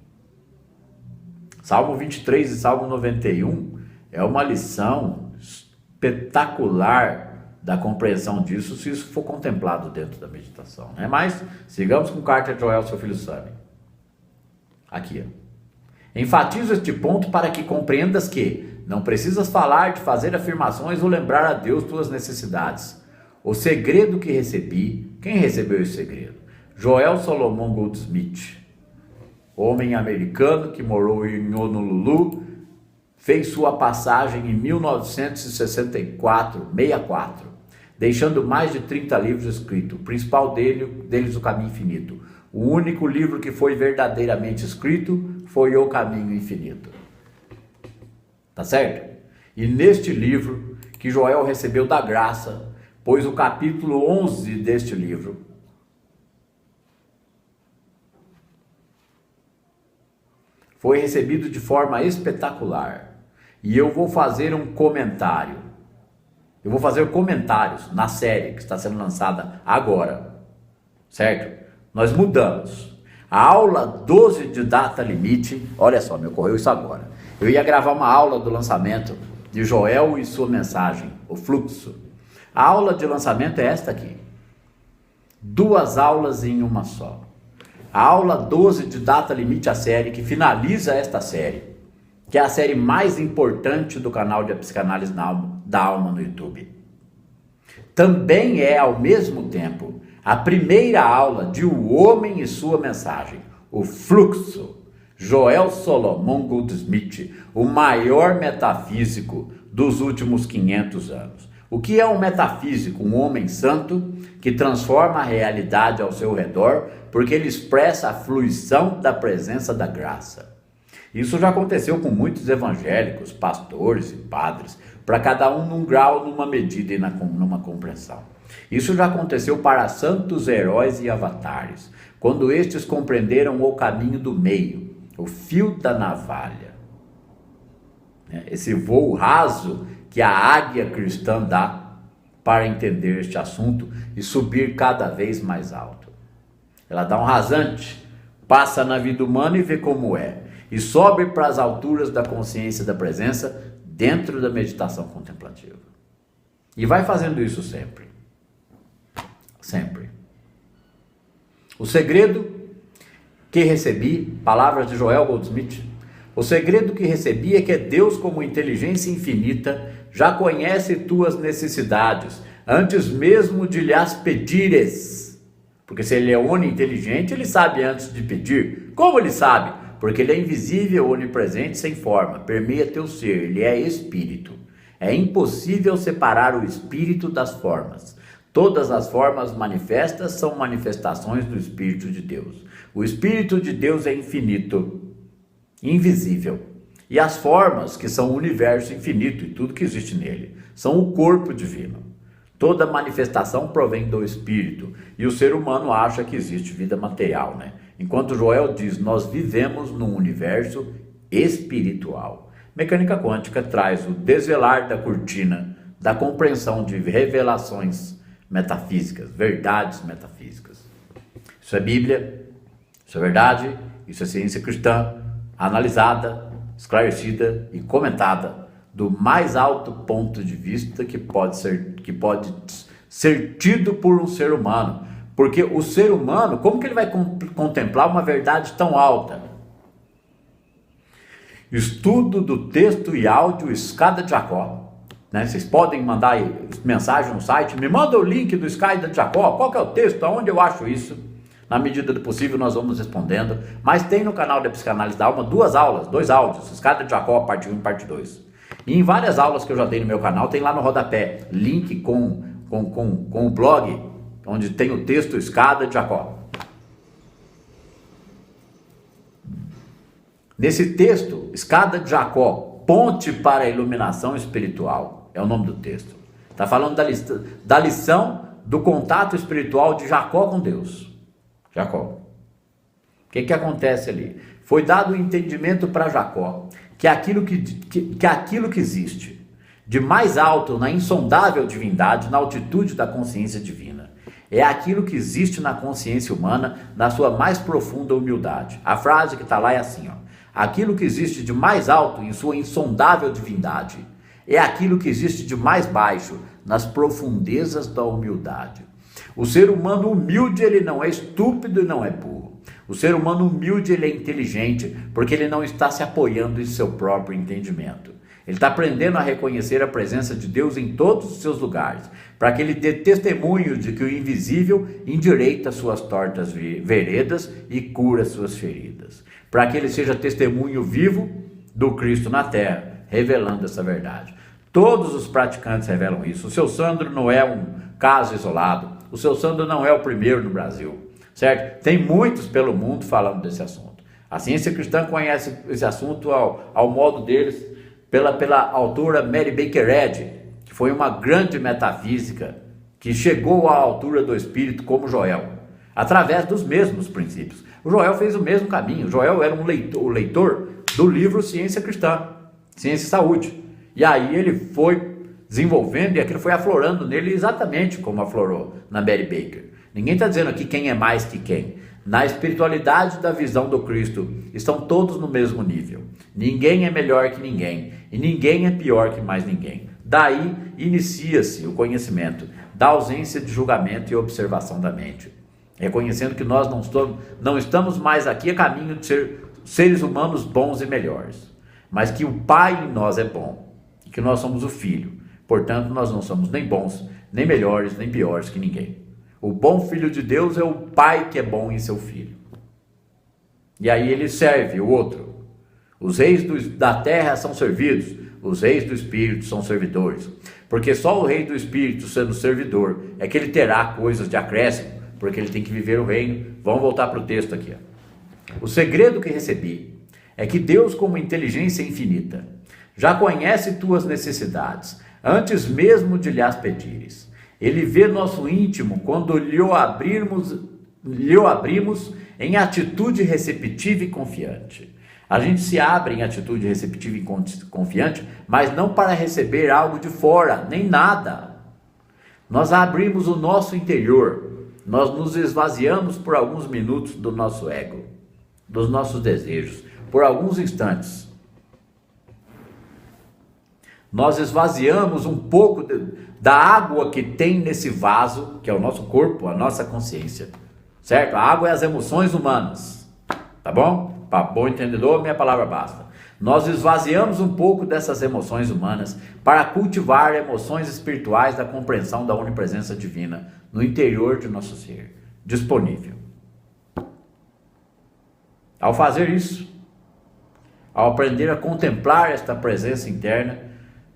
Salmo 23 e Salmo 91 é uma lição espetacular da compreensão disso, se isso for contemplado dentro da meditação. Né? Mas, sigamos com Carter Joel, seu filho Sammy. Aqui, ó. Enfatizo este ponto para que compreendas que não precisas falar, de fazer afirmações ou lembrar a Deus tuas necessidades. O segredo que recebi, quem recebeu esse segredo? Joel Solomon Goldsmith, homem americano que morou em Honolulu, fez sua passagem em 1964, deixando mais de 30 livros escritos, o principal deles O Caminho Infinito. O único livro que foi verdadeiramente escrito foi O Caminho Infinito. Tá certo? E neste livro que Joel recebeu da graça, pois o capítulo 11 deste livro foi recebido de forma espetacular. E eu vou fazer um comentário. Eu vou fazer comentários na série que está sendo lançada agora. Certo? Nós mudamos. A aula 12 de data limite, olha só, me ocorreu isso agora. Eu ia gravar uma aula do lançamento de Joel e sua mensagem, o fluxo. A aula de lançamento é esta aqui. 2 aulas em uma só. A aula 12 de data limite, a série que finaliza esta série, que é a série mais importante do canal de Psicanálise da Alma no YouTube. Também é, ao mesmo tempo, a primeira aula de O Homem e Sua Mensagem, o fluxo. Joel Solomon Goldsmith, o maior metafísico dos últimos 500 anos. O que é um metafísico? Um homem santo que transforma a realidade ao seu redor, porque ele expressa a fluição da presença da graça. Isso já aconteceu com muitos evangélicos, pastores e padres, para cada um num grau, numa medida e numa compreensão. Isso já aconteceu para santos heróis e avatares, quando estes compreenderam o caminho do meio, o fio da navalha. Esse voo raso que a águia cristã dá para entender este assunto e subir cada vez mais alto. Ela dá um rasante, passa na vida humana e vê como é, e sobe para as alturas da consciência da presença dentro da meditação contemplativa. E vai fazendo isso sempre. Sempre. O segredo que recebi, palavras de Joel Goldsmith, o segredo que recebi é que Deus, como inteligência infinita, já conhece tuas necessidades, antes mesmo de lhes pedires. Porque se ele é oninteligente, ele sabe antes de pedir. Como ele sabe? Porque ele é invisível, onipresente, sem forma, permeia teu ser, ele é espírito. É impossível separar o espírito das formas. Todas as formas manifestas são manifestações do Espírito de Deus. O Espírito de Deus é infinito, invisível. E as formas, que são o universo infinito e tudo que existe nele, são o corpo divino. Toda manifestação provém do Espírito. E o ser humano acha que existe vida material, né? Enquanto Joel diz, nós vivemos num universo espiritual. Mecânica quântica traz o desvelar da cortina, da compreensão de revelações metafísicas, verdades metafísicas. Isso é Bíblia, isso é verdade, isso é ciência cristã, analisada, esclarecida e comentada do mais alto ponto de vista que pode ser tido por um ser humano. Porque o ser humano, como que ele vai contemplar uma verdade tão alta? Estudo do texto e áudio Escada de Jacó. Vocês podem mandar mensagem no site, me manda o link do Escada de Jacó, qual que é o texto, aonde eu acho isso? Na medida do possível nós vamos respondendo, mas tem no canal da Psicanálise da Alma 2 aulas, 2 áudios, Escada de Jacó, parte 1 e parte 2. E em várias aulas que eu já dei no meu canal, tem lá no rodapé, link com o blog, onde tem o texto Escada de Jacó. Nesse texto, Escada de Jacó, ponte para a iluminação espiritual, é o nome do texto. Está falando da lição do contato espiritual de Jacó com Deus. Jacó. O que acontece ali? Foi dado o entendimento para Jacó que aquilo que existe de mais alto na insondável divindade, na altitude da consciência divina, é aquilo que existe na consciência humana, na sua mais profunda humildade. A frase que está lá é assim, ó: aquilo que existe de mais alto em sua insondável divindade é aquilo que existe de mais baixo nas profundezas da humildade. O ser humano humilde, ele não é estúpido e não é burro. O ser humano humilde, ele é inteligente, porque ele não está se apoiando em seu próprio entendimento. Ele está aprendendo a reconhecer a presença de Deus em todos os seus lugares, para que ele dê testemunho de que o invisível endireita suas tortas veredas e cura suas feridas. Para que ele seja testemunho vivo do Cristo na terra, revelando essa verdade. Todos os praticantes revelam isso. O seu Sandro não é um caso isolado. O seu Sandro não é o primeiro no Brasil, certo? Tem muitos pelo mundo falando desse assunto. A ciência cristã conhece esse assunto ao modo deles, pela autora Mary Baker Eddy, que foi uma grande metafísica, que chegou à altura do espírito como Joel, através dos mesmos princípios. O Joel fez o mesmo caminho. O Joel era o leitor do livro Ciência Cristã, Ciência e Saúde. E aí ele foi desenvolvendo e aquilo foi aflorando nele exatamente como aflorou na Mary Baker. Ninguém está dizendo aqui quem é mais que quem. Na espiritualidade da visão do Cristo, estão todos no mesmo nível. Ninguém é melhor que ninguém e ninguém é pior que mais ninguém. Daí inicia-se o conhecimento da ausência de julgamento e observação da mente, reconhecendo que nós não estamos mais aqui a caminho de ser seres humanos bons e melhores, mas que o Pai em nós é bom e que nós somos o Filho. Portanto, nós não somos nem bons, nem melhores, nem piores que ninguém. O bom Filho de Deus é o Pai que é bom em seu Filho. E aí ele serve o outro. Os reis da terra são servidos, os reis do Espírito são servidores. Porque só o rei do Espírito, sendo servidor, é que ele terá coisas de acréscimo, porque ele tem que viver o reino. Vamos voltar para o texto aqui. O segredo que recebi é que Deus, como inteligência infinita, já conhece tuas necessidades, antes mesmo de lhes pedires. Ele vê nosso íntimo quando lhe o abrimos em atitude receptiva e confiante. A gente se abre em atitude receptiva e confiante, mas não para receber algo de fora, nem nada. Nós abrimos o nosso interior, nós nos esvaziamos por alguns minutos do nosso ego, dos nossos desejos, por alguns instantes. Nós esvaziamos um pouco da água que tem nesse vaso, que é o nosso corpo, a nossa consciência, certo? A água é as emoções humanas, tá bom? Para bom entendedor, minha palavra basta. Nós esvaziamos um pouco dessas emoções humanas para cultivar emoções espirituais da compreensão da onipresença divina no interior de nosso ser, disponível. Ao fazer isso, ao aprender a contemplar esta presença interna,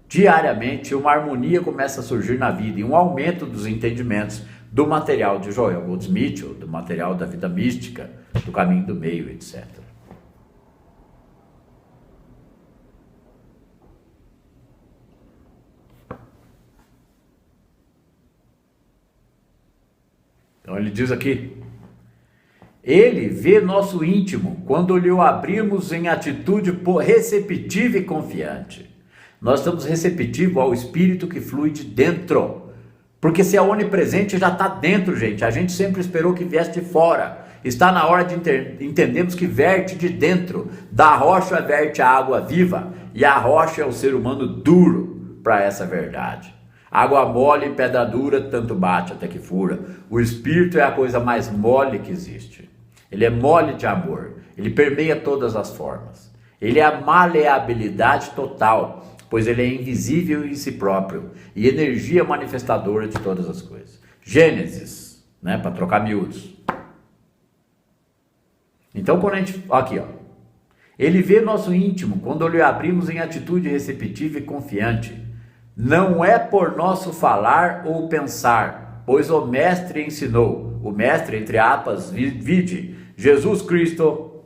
diariamente uma harmonia começa a surgir na vida e um aumento dos entendimentos do material de Joel Goldsmith, ou do material da vida mística, do caminho do meio, etc. Então ele diz aqui: ele vê nosso íntimo quando lhe o abrimos em atitude receptiva e confiante. Nós estamos receptivos ao Espírito que flui de dentro. Porque se é onipresente, já está dentro, gente. A gente sempre esperou que viesse de fora. Está na hora de entendermos que verte de dentro. Da rocha verte a água viva. E a rocha é o ser humano duro para essa verdade. Água mole e pedra dura, tanto bate até que fura. O Espírito é a coisa mais mole que existe. Ele é mole de amor. Ele permeia todas as formas. Ele é a maleabilidade total, pois ele é invisível em si próprio e energia manifestadora de todas as coisas. Gênesis, né, para trocar miúdos. Então, quando a gente... Aqui, ó. Ele vê nosso íntimo quando lhe abrimos em atitude receptiva e confiante. Não é por nosso falar ou pensar, pois o Mestre ensinou. O Mestre, entre aspas, vide, Jesus Cristo.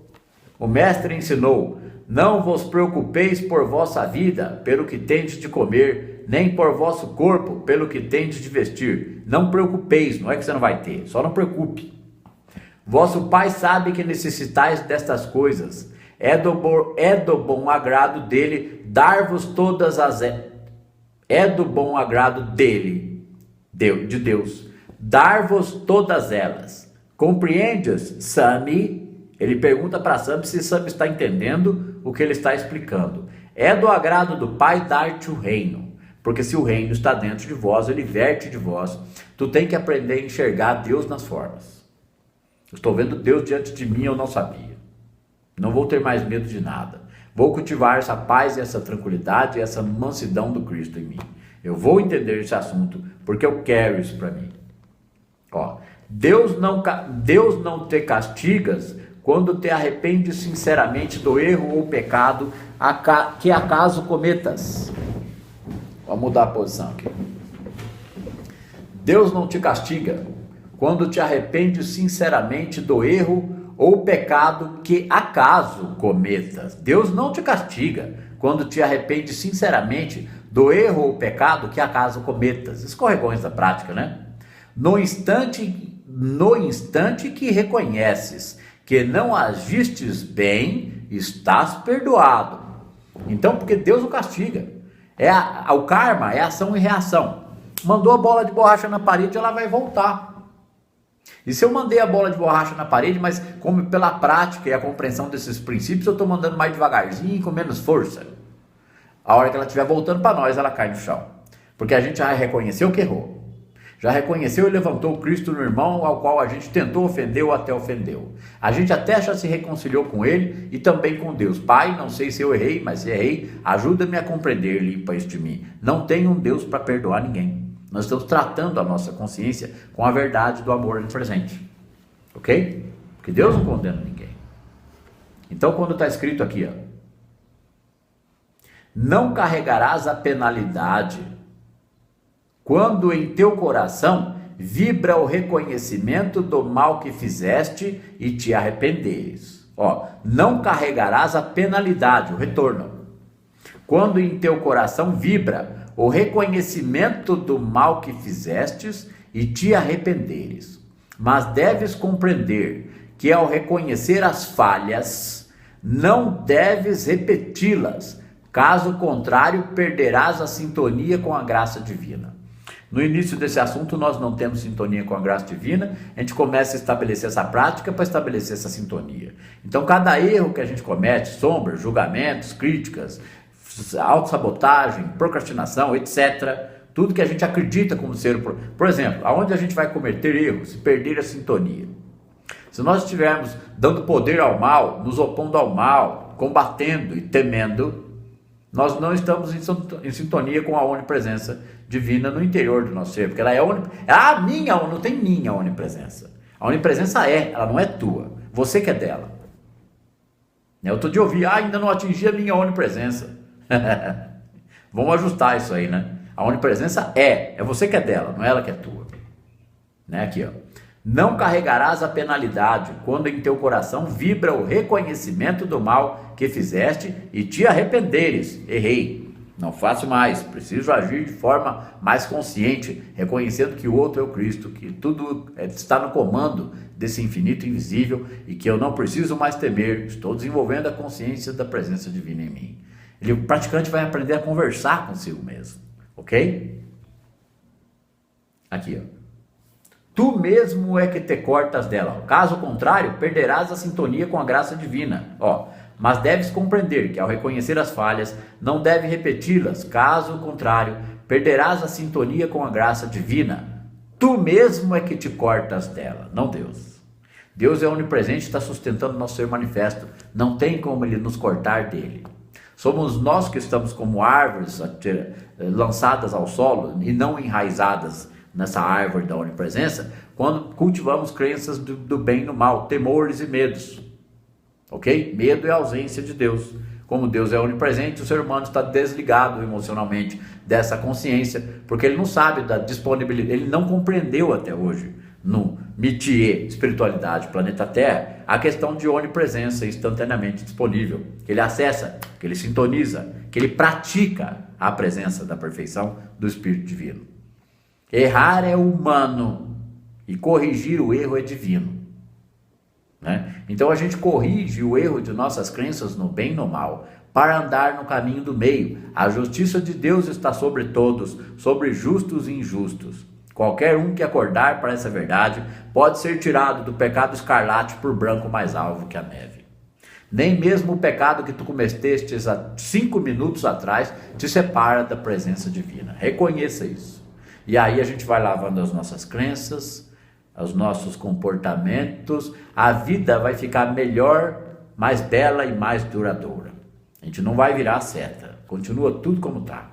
O Mestre ensinou: não vos preocupeis por vossa vida, pelo que tendes de comer, nem por vosso corpo, pelo que tendes de vestir. Não preocupeis, não é que você não vai ter, só não preocupe. Vosso Pai sabe que necessitais destas coisas. É do bom agrado dele dar-vos todas as... É do bom agrado dele, de Deus, dar-vos todas elas. Compreendes, Sami? Ele pergunta para Sami se Sami está entendendo o que ele está explicando. É do agrado do Pai dar-te o reino, porque se o reino está dentro de vós, ele verte de vós. Tu tem que aprender a enxergar Deus nas formas. Eu estou vendo Deus diante de mim, eu não sabia. Não vou ter mais medo de nada. Vou cultivar essa paz e essa tranquilidade e essa mansidão do Cristo em mim. Eu vou entender esse assunto porque eu quero isso para mim. Ó, Deus não te castigas quando te arrependes sinceramente do erro ou pecado que acaso cometas. Vamos mudar a posição aqui. Deus não te castiga quando te arrependes sinceramente do erro ou pecado que acaso cometas. Deus não te castiga quando te arrepende sinceramente do erro ou pecado que acaso cometas. Escorregões da prática, né? No instante que reconheces que não agistes bem, estás perdoado. Então, porque Deus o castiga. O karma é ação e reação. Mandou a bola de borracha na parede, ela vai voltar. E se eu mandei a bola de borracha na parede, mas como pela prática e a compreensão desses princípios, eu estou mandando mais devagarzinho e com menos força. A hora que ela estiver voltando para nós, ela cai no chão. Porque a gente já reconheceu que errou. Já reconheceu e levantou o Cristo no irmão ao qual a gente tentou ofender ou até ofendeu. A gente até já se reconciliou com ele e também com Deus. Pai, não sei se eu errei, mas se errei, ajuda-me a compreender, limpa isso de mim. Não tem um Deus para perdoar ninguém. Nós estamos tratando a nossa consciência com a verdade do amor presente. Ok? Porque Deus não condena ninguém. Então, quando está escrito aqui, ó, não carregarás a penalidade quando em teu coração vibra o reconhecimento do mal que fizeste e te arrependeres. Ó, não carregarás a penalidade, o retorno. Quando em teu coração vibra o reconhecimento do mal que fizestes e te arrependeres. Mas deves compreender que ao reconhecer as falhas, não deves repeti-las. Caso contrário, perderás a sintonia com a graça divina. No início desse assunto, nós não temos sintonia com a graça divina, a gente começa a estabelecer essa prática para estabelecer essa sintonia. Então, cada erro que a gente comete, sombras, julgamentos, críticas, autossabotagem, procrastinação, etc., tudo que a gente acredita como ser... Por exemplo, aonde a gente vai cometer erros? Se perder a sintonia. Se nós estivermos dando poder ao mal, nos opondo ao mal, combatendo e temendo, nós não estamos em sintonia com a onipresença divina no interior do nosso ser, porque ela é a minha, não tem minha onipresença. A onipresença ela não é tua, você que é dela. Eu estou de ouvir, ainda não atingi a minha onipresença. Vamos ajustar isso aí, né? A onipresença é você que é dela, não é ela que é tua. Né? Aqui, ó. Não carregarás a penalidade quando em teu coração vibra o reconhecimento do mal que fizeste e te arrependeres. Errei, não faço mais, preciso agir de forma mais consciente, reconhecendo que o outro é o Cristo, que tudo está no comando desse infinito invisível e que eu não preciso mais temer, estou desenvolvendo a consciência da presença divina em mim. O praticante vai aprender a conversar consigo mesmo, ok? Aqui, ó. Tu mesmo é que te cortas dela. Caso contrário, perderás a sintonia com a graça divina. Ó, mas deves compreender que ao reconhecer as falhas, não deve repeti-las. Caso contrário, perderás a sintonia com a graça divina. Tu mesmo é que te cortas dela, não Deus. Deus é onipresente e está sustentando nosso ser manifesto. Não tem como ele nos cortar dele. Somos nós que estamos como árvores lançadas ao solo e não enraizadas nessa árvore da onipresença, quando cultivamos crenças do bem e do mal, temores e medos. Ok? Medo é a ausência de Deus. Como Deus é onipresente, o ser humano está desligado emocionalmente dessa consciência, porque ele não sabe da disponibilidade, ele não compreendeu até hoje, no métier espiritualidade planeta Terra, a questão de onipresença instantaneamente disponível, que ele acessa, que ele sintoniza, que ele pratica a presença da perfeição do Espírito Divino. Errar é humano e corrigir o erro é divino. Né? Então a gente corrige o erro de nossas crenças no bem e no mal para andar no caminho do meio. A justiça de Deus está sobre todos, sobre justos e injustos. Qualquer um que acordar para essa verdade pode ser tirado do pecado escarlate por branco mais alvo que a neve. Nem mesmo o pecado que tu cometeste há 5 minutos atrás te separa da presença divina. Reconheça isso. E aí a gente vai lavando as nossas crenças, os nossos comportamentos, a vida vai ficar melhor, mais bela e mais duradoura. A gente não vai virar seta, continua tudo como está.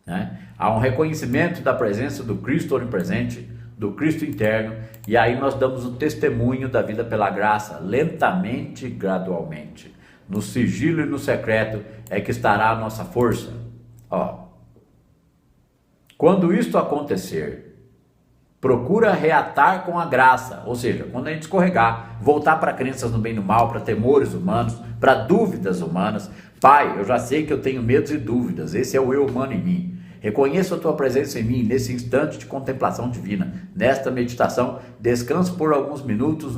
Né? Há um reconhecimento da presença do Cristo onipresente, do Cristo interno, e aí nós damos o testemunho da vida pela graça, lentamente e gradualmente. No sigilo e no secreto é que estará a nossa força. Ó. Quando isto acontecer, procura reatar com a graça, ou seja, quando a gente escorregar, voltar para crenças no bem e no mal, para temores humanos, para dúvidas humanas. Pai, eu já sei que eu tenho medos e dúvidas, esse é o eu humano em mim. Reconheço a tua presença em mim, nesse instante de contemplação divina. Nesta meditação, descanso por alguns minutos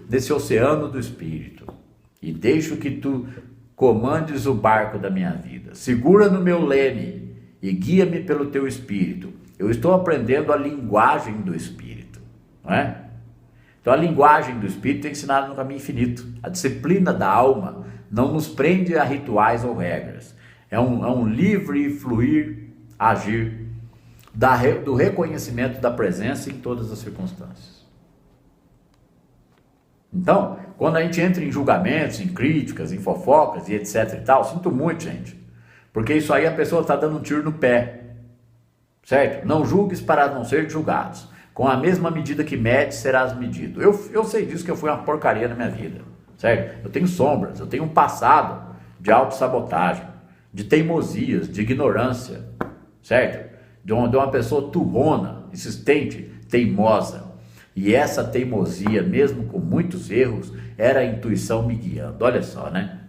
nesse oceano do Espírito. E deixo que tu comandes o barco da minha vida. Segura no meu leme e guia-me pelo teu Espírito. Eu estou aprendendo a linguagem do Espírito, não é? Então a linguagem do Espírito é ensinada no caminho infinito. A disciplina da alma não nos prende a rituais ou regras. É um livre fluir, agir do reconhecimento da presença em todas as circunstâncias. Então, quando a gente entra em julgamentos, em críticas, em fofocas e etc e tal, sinto muito, gente, porque isso aí a pessoa está dando um tiro no pé, certo? Não julgues para não ser julgados. Com a mesma medida que medes, serás medido. Eu sei disso, que eu fui uma porcaria na minha vida, certo? Eu tenho sombras, eu tenho um passado de autossabotagem, de teimosias, de ignorância, certo? De uma pessoa turrona, insistente, teimosa. E essa teimosia, mesmo com muitos erros, era a intuição me guiando. Olha só, né?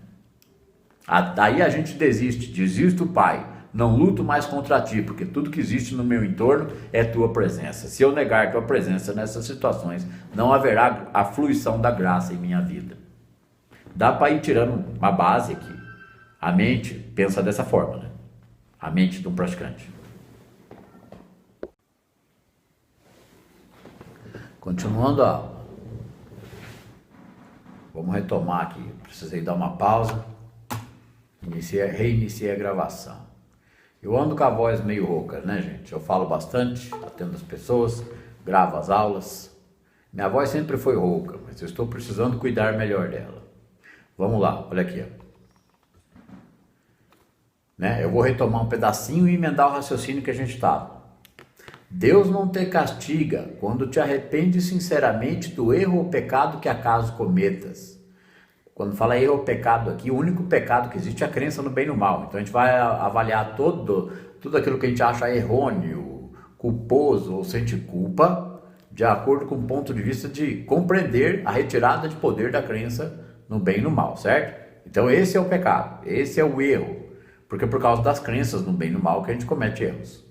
Daí a gente desisto, Pai. Não luto mais contra ti, porque tudo que existe no meu entorno é tua presença. Se eu negar tua presença nessas situações, não haverá a fluição da graça em minha vida. Dá para ir tirando uma base aqui. A mente pensa dessa forma, né? A mente de um praticante. Continuando a aula. Vamos retomar aqui. Precisei dar uma pausa. Reiniciei a gravação. Eu ando com a voz meio rouca, né, gente? Eu falo bastante, atendo as pessoas, gravo as aulas. Minha voz sempre foi rouca, mas eu estou precisando cuidar melhor dela. Vamos lá, olha aqui, ó. Eu vou retomar um pedacinho e emendar o raciocínio que a gente estava. Deus não te castiga quando te arrependes sinceramente do erro ou pecado que acaso cometas. Quando fala erro ou pecado aqui, o único pecado que existe é a crença no bem e no mal. Então a gente vai avaliar tudo aquilo que a gente acha errôneo, culposo ou sente culpa, de acordo com o ponto de vista de compreender a retirada de poder da crença no bem e no mal, certo? Então esse é o pecado, esse é o erro. Porque é por causa das crenças no bem e no mal que a gente comete erros.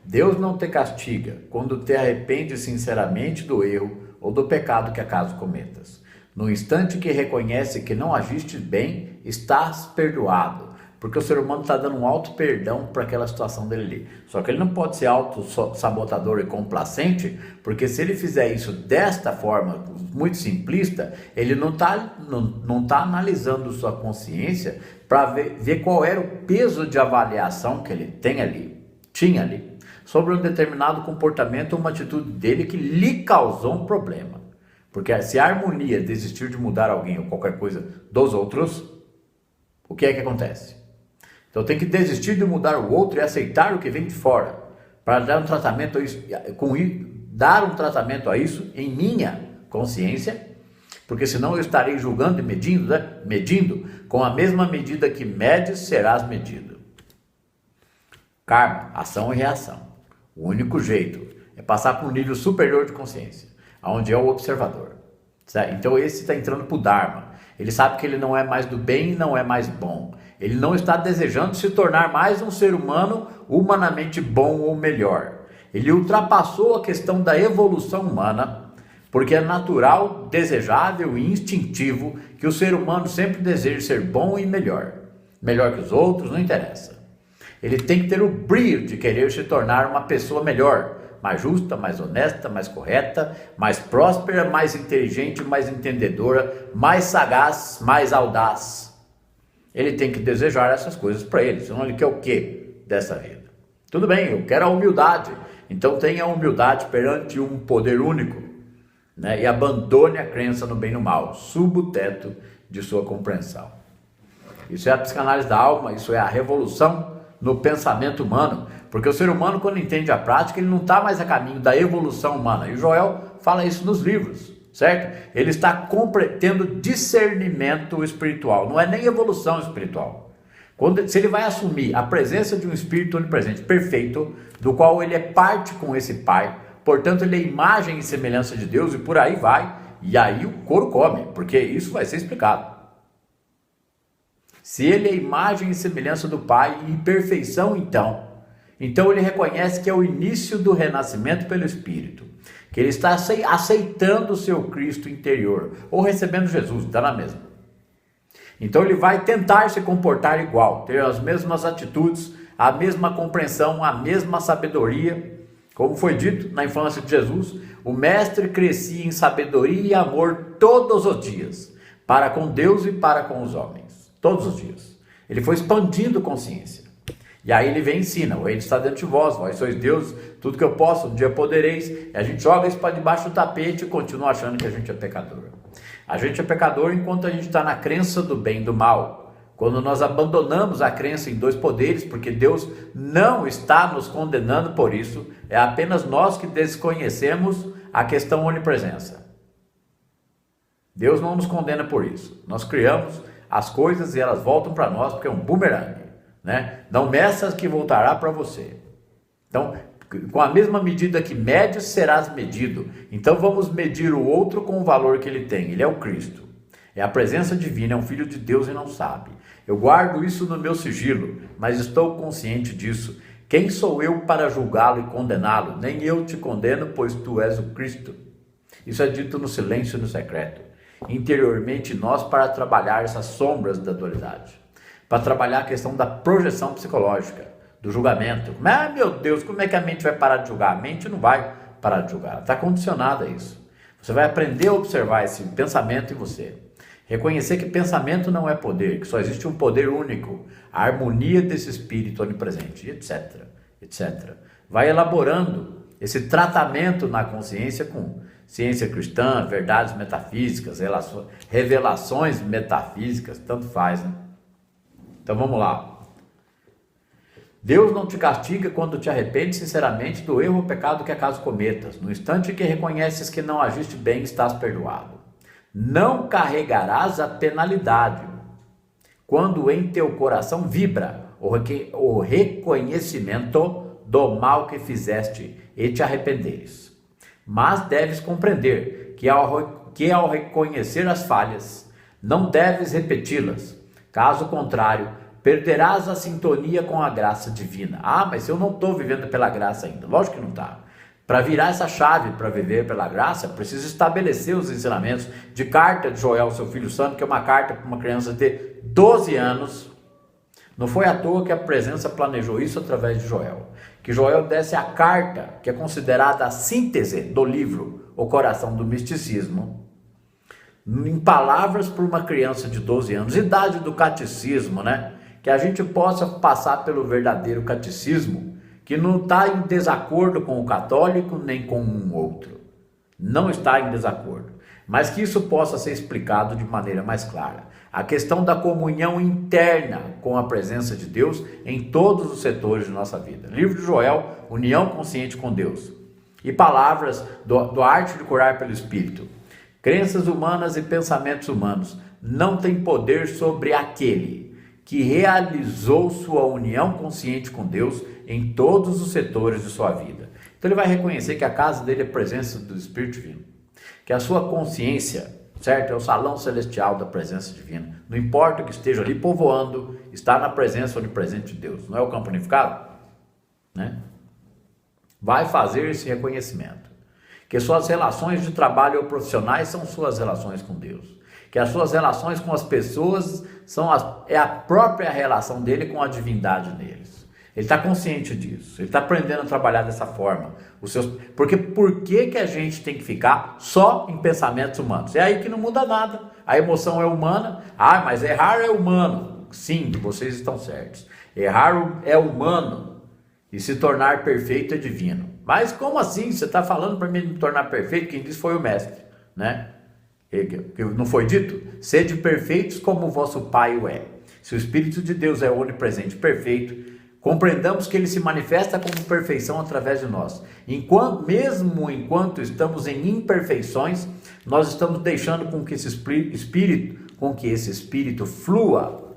Deus não te castiga quando te arrependes sinceramente do erro ou do pecado que acaso cometas. No instante que reconhece que não agiste bem, estás perdoado. Porque o ser humano está dando um auto perdão para aquela situação dele ali. Só que ele não pode ser auto-sabotador e complacente, porque se ele fizer isso desta forma, muito simplista, ele não tá analisando sua consciência para ver qual era o peso de avaliação que ele tinha ali, sobre um determinado comportamento ou uma atitude dele que lhe causou um problema. Porque se a harmonia desistir de mudar alguém ou qualquer coisa dos outros, o que é que acontece? Então tem que desistir de mudar o outro e aceitar o que vem de fora, para dar um tratamento a isso, dar um tratamento a isso em minha consciência, porque senão eu estarei julgando e medindo, né? Medindo, com a mesma medida que medes, serás medido. Karma, ação e reação. O único jeito é passar para um nível superior de consciência, onde é o observador. Certo? Então esse está entrando para o Dharma. Ele sabe que ele não é mais do bem e não é mais bom. Ele não está desejando se tornar mais um ser humano humanamente bom ou melhor. Ele ultrapassou a questão da evolução humana, porque é natural, desejável e instintivo que o ser humano sempre deseje ser bom e melhor. Melhor que os outros, não interessa. Ele tem que ter o brilho de querer se tornar uma pessoa melhor, mais justa, mais honesta, mais correta, mais próspera, mais inteligente, mais entendedora, mais sagaz, mais audaz. Ele tem que desejar essas coisas para ele, senão ele quer o quê dessa vida? Tudo bem, eu quero a humildade, então tenha humildade perante um poder único, né? E abandone a crença no bem e no mal, suba o teto de sua compreensão. Isso é a psicanálise da alma, isso é a revolução no pensamento humano, porque o ser humano, quando entende a prática, ele não está mais a caminho da evolução humana, e o Joel fala isso nos livros, certo? Ele está tendo discernimento espiritual, não é nem evolução espiritual. Se ele vai assumir a presença de um espírito onipresente perfeito, do qual ele é parte com esse pai, portanto ele é imagem e semelhança de Deus, e por aí vai, e aí o couro come, porque isso vai ser explicado. Se ele é imagem e semelhança do Pai e perfeição, então ele reconhece que é o início do renascimento pelo Espírito, que ele está aceitando o seu Cristo interior, ou recebendo Jesus, está na mesma. Então ele vai tentar se comportar igual, ter as mesmas atitudes, a mesma compreensão, a mesma sabedoria. Como foi dito na infância de Jesus, o mestre crescia em sabedoria e amor todos os dias, para com Deus e para com os homens, todos os dias. Ele foi expandindo consciência. E aí ele vem e ensina, o reino está dentro de vós, vós sois Deus, tudo que eu posso, um dia podereis. E a gente joga isso para debaixo do tapete e continua achando que a gente é pecador. A gente é pecador enquanto a gente está na crença do bem e do mal. Quando nós abandonamos a crença em dois poderes, porque Deus não está nos condenando por isso, é apenas nós que desconhecemos a questão onipresença. Deus não nos condena por isso. Nós criamos as coisas e elas voltam para nós porque é um bumerangue, né? Não meças que voltará para você. Então, com a mesma medida que medes, serás medido. Então vamos medir o outro com o valor que ele tem. Ele é o Cristo. É a presença divina, é um filho de Deus e não sabe. Eu guardo isso no meu sigilo, mas estou consciente disso. Quem sou eu para julgá-lo e condená-lo? Nem eu te condeno, pois tu és o Cristo. Isso é dito no silêncio e no secreto. Interiormente nós, para trabalhar essas sombras da dualidade. Para trabalhar a questão da projeção psicológica, do julgamento. Ah, meu Deus, como é que a mente vai parar de julgar? A mente não vai parar de julgar, ela está condicionada a isso. Você vai aprender a observar esse pensamento em você. Reconhecer que pensamento não é poder, que só existe um poder único, a harmonia desse espírito onipresente, etc, etc. Vai elaborando esse tratamento na consciência com ciência cristã, verdades metafísicas, revelações metafísicas, tanto faz, né? Então vamos lá. Deus não te castiga quando te arrependes sinceramente do erro ou pecado que acaso cometas. No instante que reconheces que não agiste bem, estás perdoado. Não carregarás a penalidade quando em teu coração vibra o reconhecimento do mal que fizeste e te arrependeres. Mas deves compreender que ao reconhecer as falhas, não deves repeti-las. Caso contrário, perderás a sintonia com a graça divina. Ah, mas eu não estou vivendo pela graça ainda. Lógico que não está. Para virar essa chave para viver pela graça, precisa estabelecer os ensinamentos de carta de Joel, seu filho santo, que é uma carta para uma criança de 12 anos. Não foi à toa que a presença planejou isso através de Joel. Que Joel desse a carta, que é considerada a síntese do livro O Coração do Misticismo, em palavras para uma criança de 12 anos, idade do catecismo, né? Que a gente possa passar pelo verdadeiro catecismo, que não está em desacordo com o católico nem com um outro. Não está em desacordo. Mas que isso possa ser explicado de maneira mais clara. A questão da comunhão interna com a presença de Deus em todos os setores de nossa vida. Livro de Joel, união consciente com Deus. E palavras do Arte de Curar pelo Espírito. Crenças humanas e pensamentos humanos não têm poder sobre aquele que realizou sua união consciente com Deus em todos os setores de sua vida. Então ele vai reconhecer que a casa dele é a presença do Espírito Divino, que a sua consciência, certo, é o salão celestial da presença divina. Não importa que esteja ali povoando, está na presença onipresente de Deus. Não é o campo unificado? Né? Vai fazer esse reconhecimento. Que suas relações de trabalho ou profissionais são suas relações com Deus. Que as suas relações com as pessoas é a própria relação dele com a divindade neles. Ele está consciente disso. Ele está aprendendo a trabalhar dessa forma. Porque por que a gente tem que ficar só em pensamentos humanos? É aí que não muda nada. A emoção é humana. Ah, mas errar é humano. Sim, vocês estão certos. Errar é humano. E se tornar perfeito é divino. Mas como assim? Você está falando para mim me tornar perfeito? Quem disse foi o mestre, né? Não foi dito? Sede perfeitos como o vosso Pai o é. Se o Espírito de Deus é onipresente e perfeito, compreendamos que ele se manifesta como perfeição através de nós. Mesmo enquanto estamos em imperfeições, nós estamos deixando com que esse Espírito flua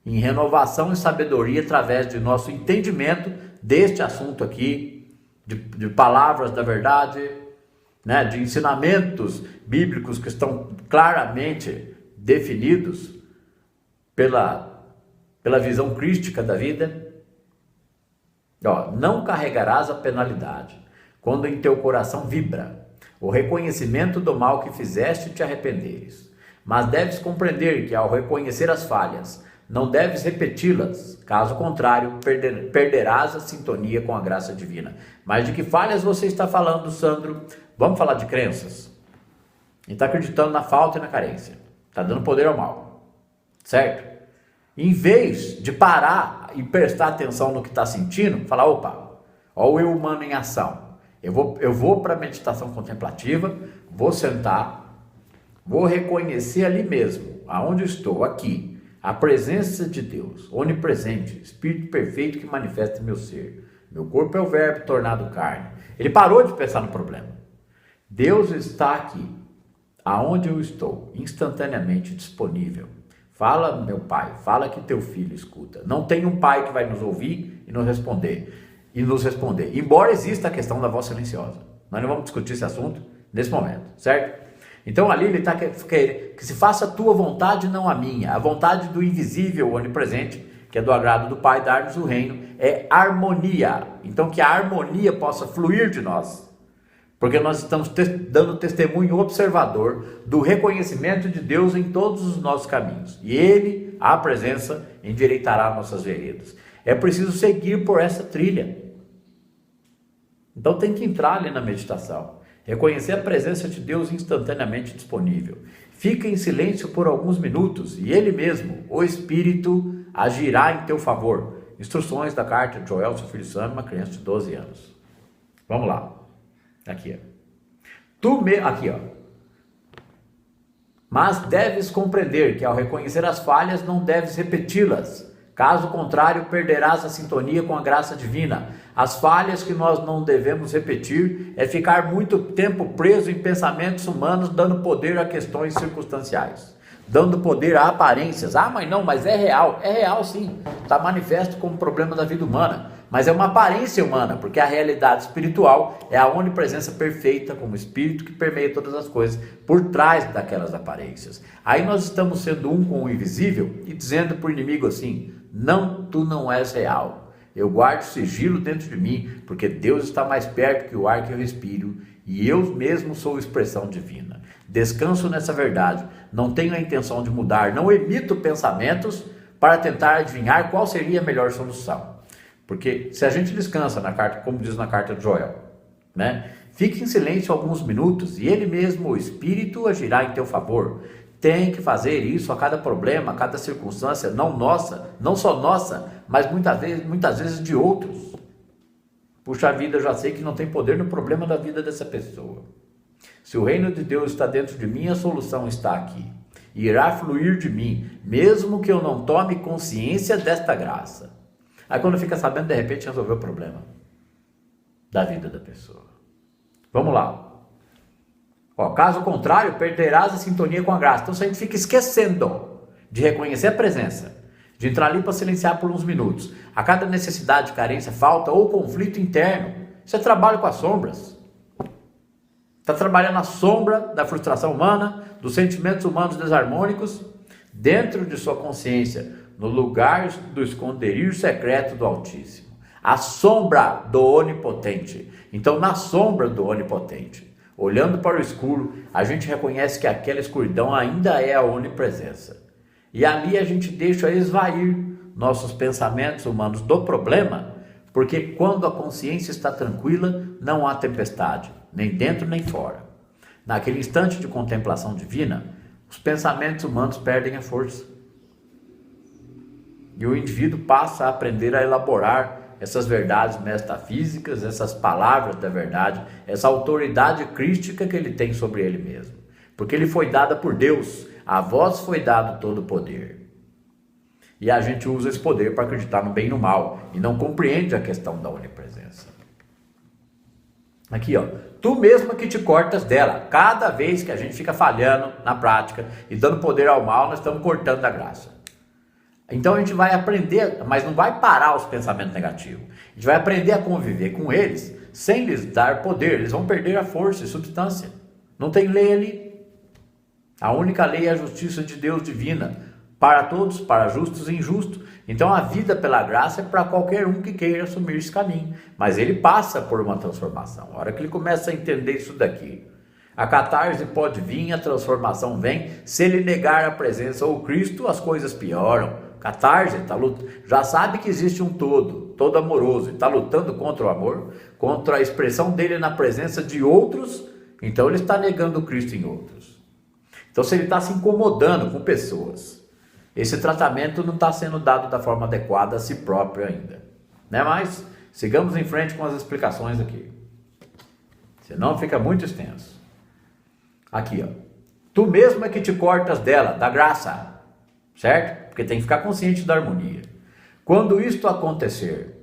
em renovação e sabedoria através de nosso entendimento deste assunto aqui, de palavras da verdade, né, de ensinamentos bíblicos que estão claramente definidos pela visão crística da vida. Ó, não carregarás a penalidade quando em teu coração vibra o reconhecimento do mal que fizeste e te arrependeres. Mas deves compreender que ao reconhecer as falhas, não deves repeti-las, caso contrário, perderás a sintonia com a graça divina. Mas de que falhas você está falando, Sandro? Vamos falar de crenças. Ele está acreditando na falta e na carência. Está dando poder ao mal. Certo? Em vez de parar e prestar atenção no que está sentindo, falar, opa, ó o eu humano em ação. Eu vou para a meditação contemplativa, vou sentar, vou reconhecer ali mesmo, aonde eu estou, aqui, a presença de Deus, onipresente, Espírito perfeito que manifesta em meu ser. Meu corpo é o verbo tornado carne. Ele parou de pensar no problema. Deus está aqui, aonde eu estou, instantaneamente disponível. Fala, meu pai, fala que teu filho escuta. Não tem um pai que vai nos ouvir e nos responder. Embora exista a questão da voz silenciosa. Nós não vamos discutir esse assunto nesse momento, certo? Então ali ele está querendo que se faça a tua vontade, não a minha. A vontade do invisível, onipresente, que é do agrado do Pai, dar-nos o reino, é harmonia. Então que a harmonia possa fluir de nós. Porque nós estamos dando testemunho observador do reconhecimento de Deus em todos os nossos caminhos. E Ele, a presença, endireitará nossas veredas. É preciso seguir por essa trilha. Então tem que entrar ali na meditação. Reconhecer a presença de Deus instantaneamente disponível. Fica em silêncio por alguns minutos e Ele mesmo, o Espírito, agirá em teu favor. Instruções da carta de Joel, seu filho Sam, uma criança de 12 anos. Vamos lá. Aqui, ó. Aqui, ó. Mas deves compreender que ao reconhecer as falhas não deves repeti-las. Caso contrário, perderás a sintonia com a graça divina. As falhas que nós não devemos repetir é ficar muito tempo preso em pensamentos humanos, dando poder a questões circunstanciais, dando poder a aparências. Ah, mas é real. É real sim, está manifesto como problema da vida humana, mas é uma aparência humana, porque a realidade espiritual é a onipresença perfeita como Espírito que permeia todas as coisas por trás daquelas aparências. Aí nós estamos sendo um com o invisível e dizendo para o inimigo assim: não, tu não és real. Eu guardo sigilo dentro de mim, porque Deus está mais perto que o ar que eu respiro, e eu mesmo sou expressão divina. Descanso nessa verdade, não tenho a intenção de mudar, não emito pensamentos para tentar adivinhar qual seria a melhor solução. Porque se a gente descansa na carta, como diz na carta de Joel, né? Fique em silêncio alguns minutos e Ele mesmo, o Espírito, agirá em teu favor. Tem que fazer isso a cada problema, a cada circunstância, não só nossa, mas muitas vezes de outros. Puxa vida, eu já sei que não tem poder no problema da vida dessa pessoa. Se o reino de Deus está dentro de mim, a solução está aqui. E irá fluir de mim, mesmo que eu não tome consciência desta graça. Aí quando fica sabendo, de repente resolveu o problema da vida da pessoa. Vamos lá. Ó, caso contrário, perderás a sintonia com a graça. Então se a gente fica esquecendo de reconhecer a presença, de entrar ali para silenciar por uns minutos, a cada necessidade, carência, falta ou conflito interno, isso é trabalho com as sombras. Está trabalhando a sombra da frustração humana, dos sentimentos humanos desarmônicos, dentro de sua consciência, no lugar do esconderijo secreto do Altíssimo. A sombra do Onipotente. Então, na sombra do Onipotente, olhando para o escuro, a gente reconhece que aquela escuridão ainda é a onipresença. E ali a gente deixa esvair nossos pensamentos humanos do problema, porque quando a consciência está tranquila, não há tempestade, nem dentro nem fora. Naquele instante de contemplação divina, os pensamentos humanos perdem a força. E o indivíduo passa a aprender a elaborar essas verdades metafísicas, essas palavras da verdade, essa autoridade crística que ele tem sobre ele mesmo. Porque ele foi dada por Deus, a vós foi dado todo o poder. E a gente usa esse poder para acreditar no bem e no mal, e não compreende a questão da onipresença. Aqui, ó, tu mesma que te cortas dela. Cada vez que a gente fica falhando na prática e dando poder ao mal, nós estamos cortando da graça. Então a gente vai aprender, mas não vai parar os pensamentos negativos. A gente vai aprender a conviver com eles sem lhes dar poder. Eles vão perder a força e substância. Não tem lei ali. A única lei é a justiça de Deus divina, para todos, para justos e injustos. Então a vida pela graça é para qualquer um que queira assumir esse caminho. Mas ele passa por uma transformação. A hora que ele começa a entender isso daqui, a catarse pode vir, a transformação vem. Se ele negar a presença ou Cristo, as coisas pioram. Catarse já sabe que existe um todo amoroso, e está lutando contra o amor, contra a expressão dele na presença de outros. Então ele está negando Cristo em outros. Então se ele está se incomodando com pessoas, esse tratamento não está sendo dado da forma adequada a si próprio ainda, né? Mas sigamos em frente com as explicações aqui, senão fica muito extenso. Aqui, ó, tu mesmo é que te cortas dela, da graça, certo? Porque tem que ficar consciente da harmonia. Quando isto acontecer,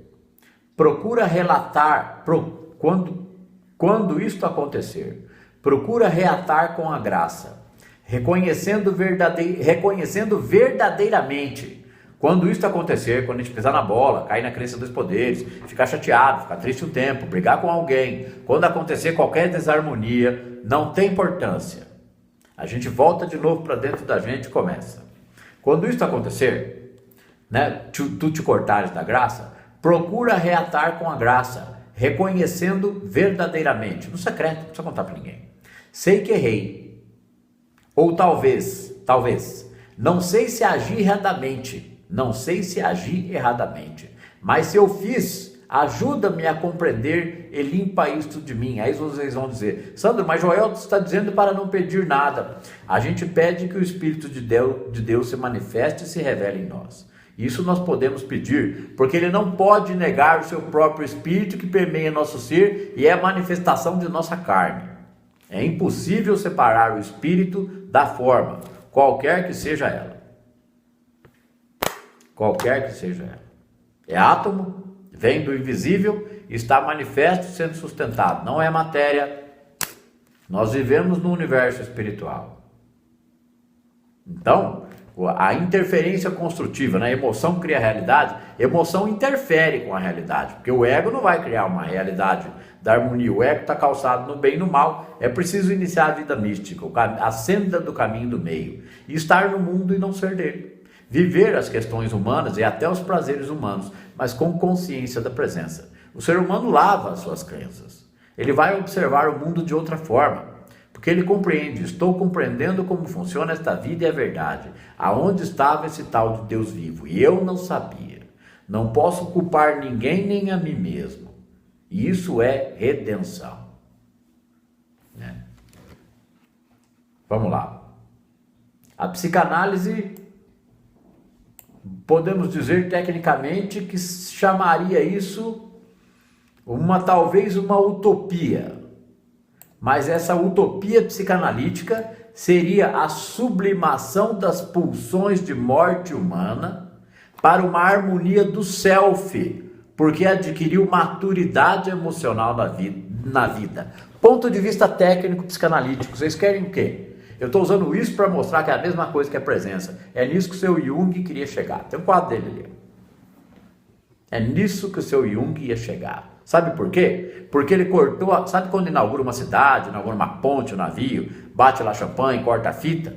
procura relatar, quando isto acontecer, procura reatar com a graça, reconhecendo verdadeiramente. Quando isso acontecer, quando a gente pisar na bola, cair na crença dos poderes, ficar chateado, ficar triste um tempo, brigar com alguém, quando acontecer qualquer desarmonia, não tem importância. A gente volta de novo para dentro da gente e começa. Quando isso acontecer, né, tu te cortares da graça, procura reatar com a graça, reconhecendo verdadeiramente, no secreto, não precisa contar para ninguém. Sei que errei, ou talvez, não sei se agi erradamente, mas se eu fiz, ajuda-me a compreender e limpa isto de mim. Aí vocês vão dizer, Sandro, mas Joel está dizendo para não pedir nada. A gente pede que o Espírito de Deus se manifeste e se revele em nós. Isso nós podemos pedir, porque ele não pode negar o seu próprio Espírito que permeia nosso ser e é a manifestação de nossa carne. É impossível separar o Espírito da forma, qualquer que seja ela. Qualquer que seja ela. É átomo, vem do invisível, está manifesto sendo sustentado. Não é matéria. Nós vivemos no universo espiritual. Então, a interferência construtiva, né? Emoção cria realidade, emoção interfere com a realidade, porque o ego não vai criar uma realidade da harmonia. O ego está calçado no bem e no mal. É preciso iniciar a vida mística, a senda do caminho do meio, e estar no mundo e não ser dele. Viver as questões humanas e até os prazeres humanos, mas com consciência da presença. O ser humano lava as suas crenças. Ele vai observar o mundo de outra forma, porque ele compreende, estou compreendendo como funciona esta vida e a verdade. Aonde estava esse tal de Deus vivo? E eu não sabia. Não posso culpar ninguém nem a mim mesmo. E isso é redenção. Né? Vamos lá. A psicanálise, podemos dizer tecnicamente que chamaria isso talvez uma utopia. Mas essa utopia psicanalítica seria a sublimação das pulsões de morte humana para uma harmonia do self, porque adquiriu maturidade emocional na vida. Ponto de vista técnico psicanalítico, vocês querem o quê? Eu estou usando isso para mostrar que é a mesma coisa que a presença. É nisso que o seu Jung queria chegar. Tem um quadro dele ali. É nisso que o seu Jung ia chegar. Sabe por quê? Porque ele cortou, sabe quando inaugura uma cidade, inaugura uma ponte, um navio, bate lá champanhe, corta a fita?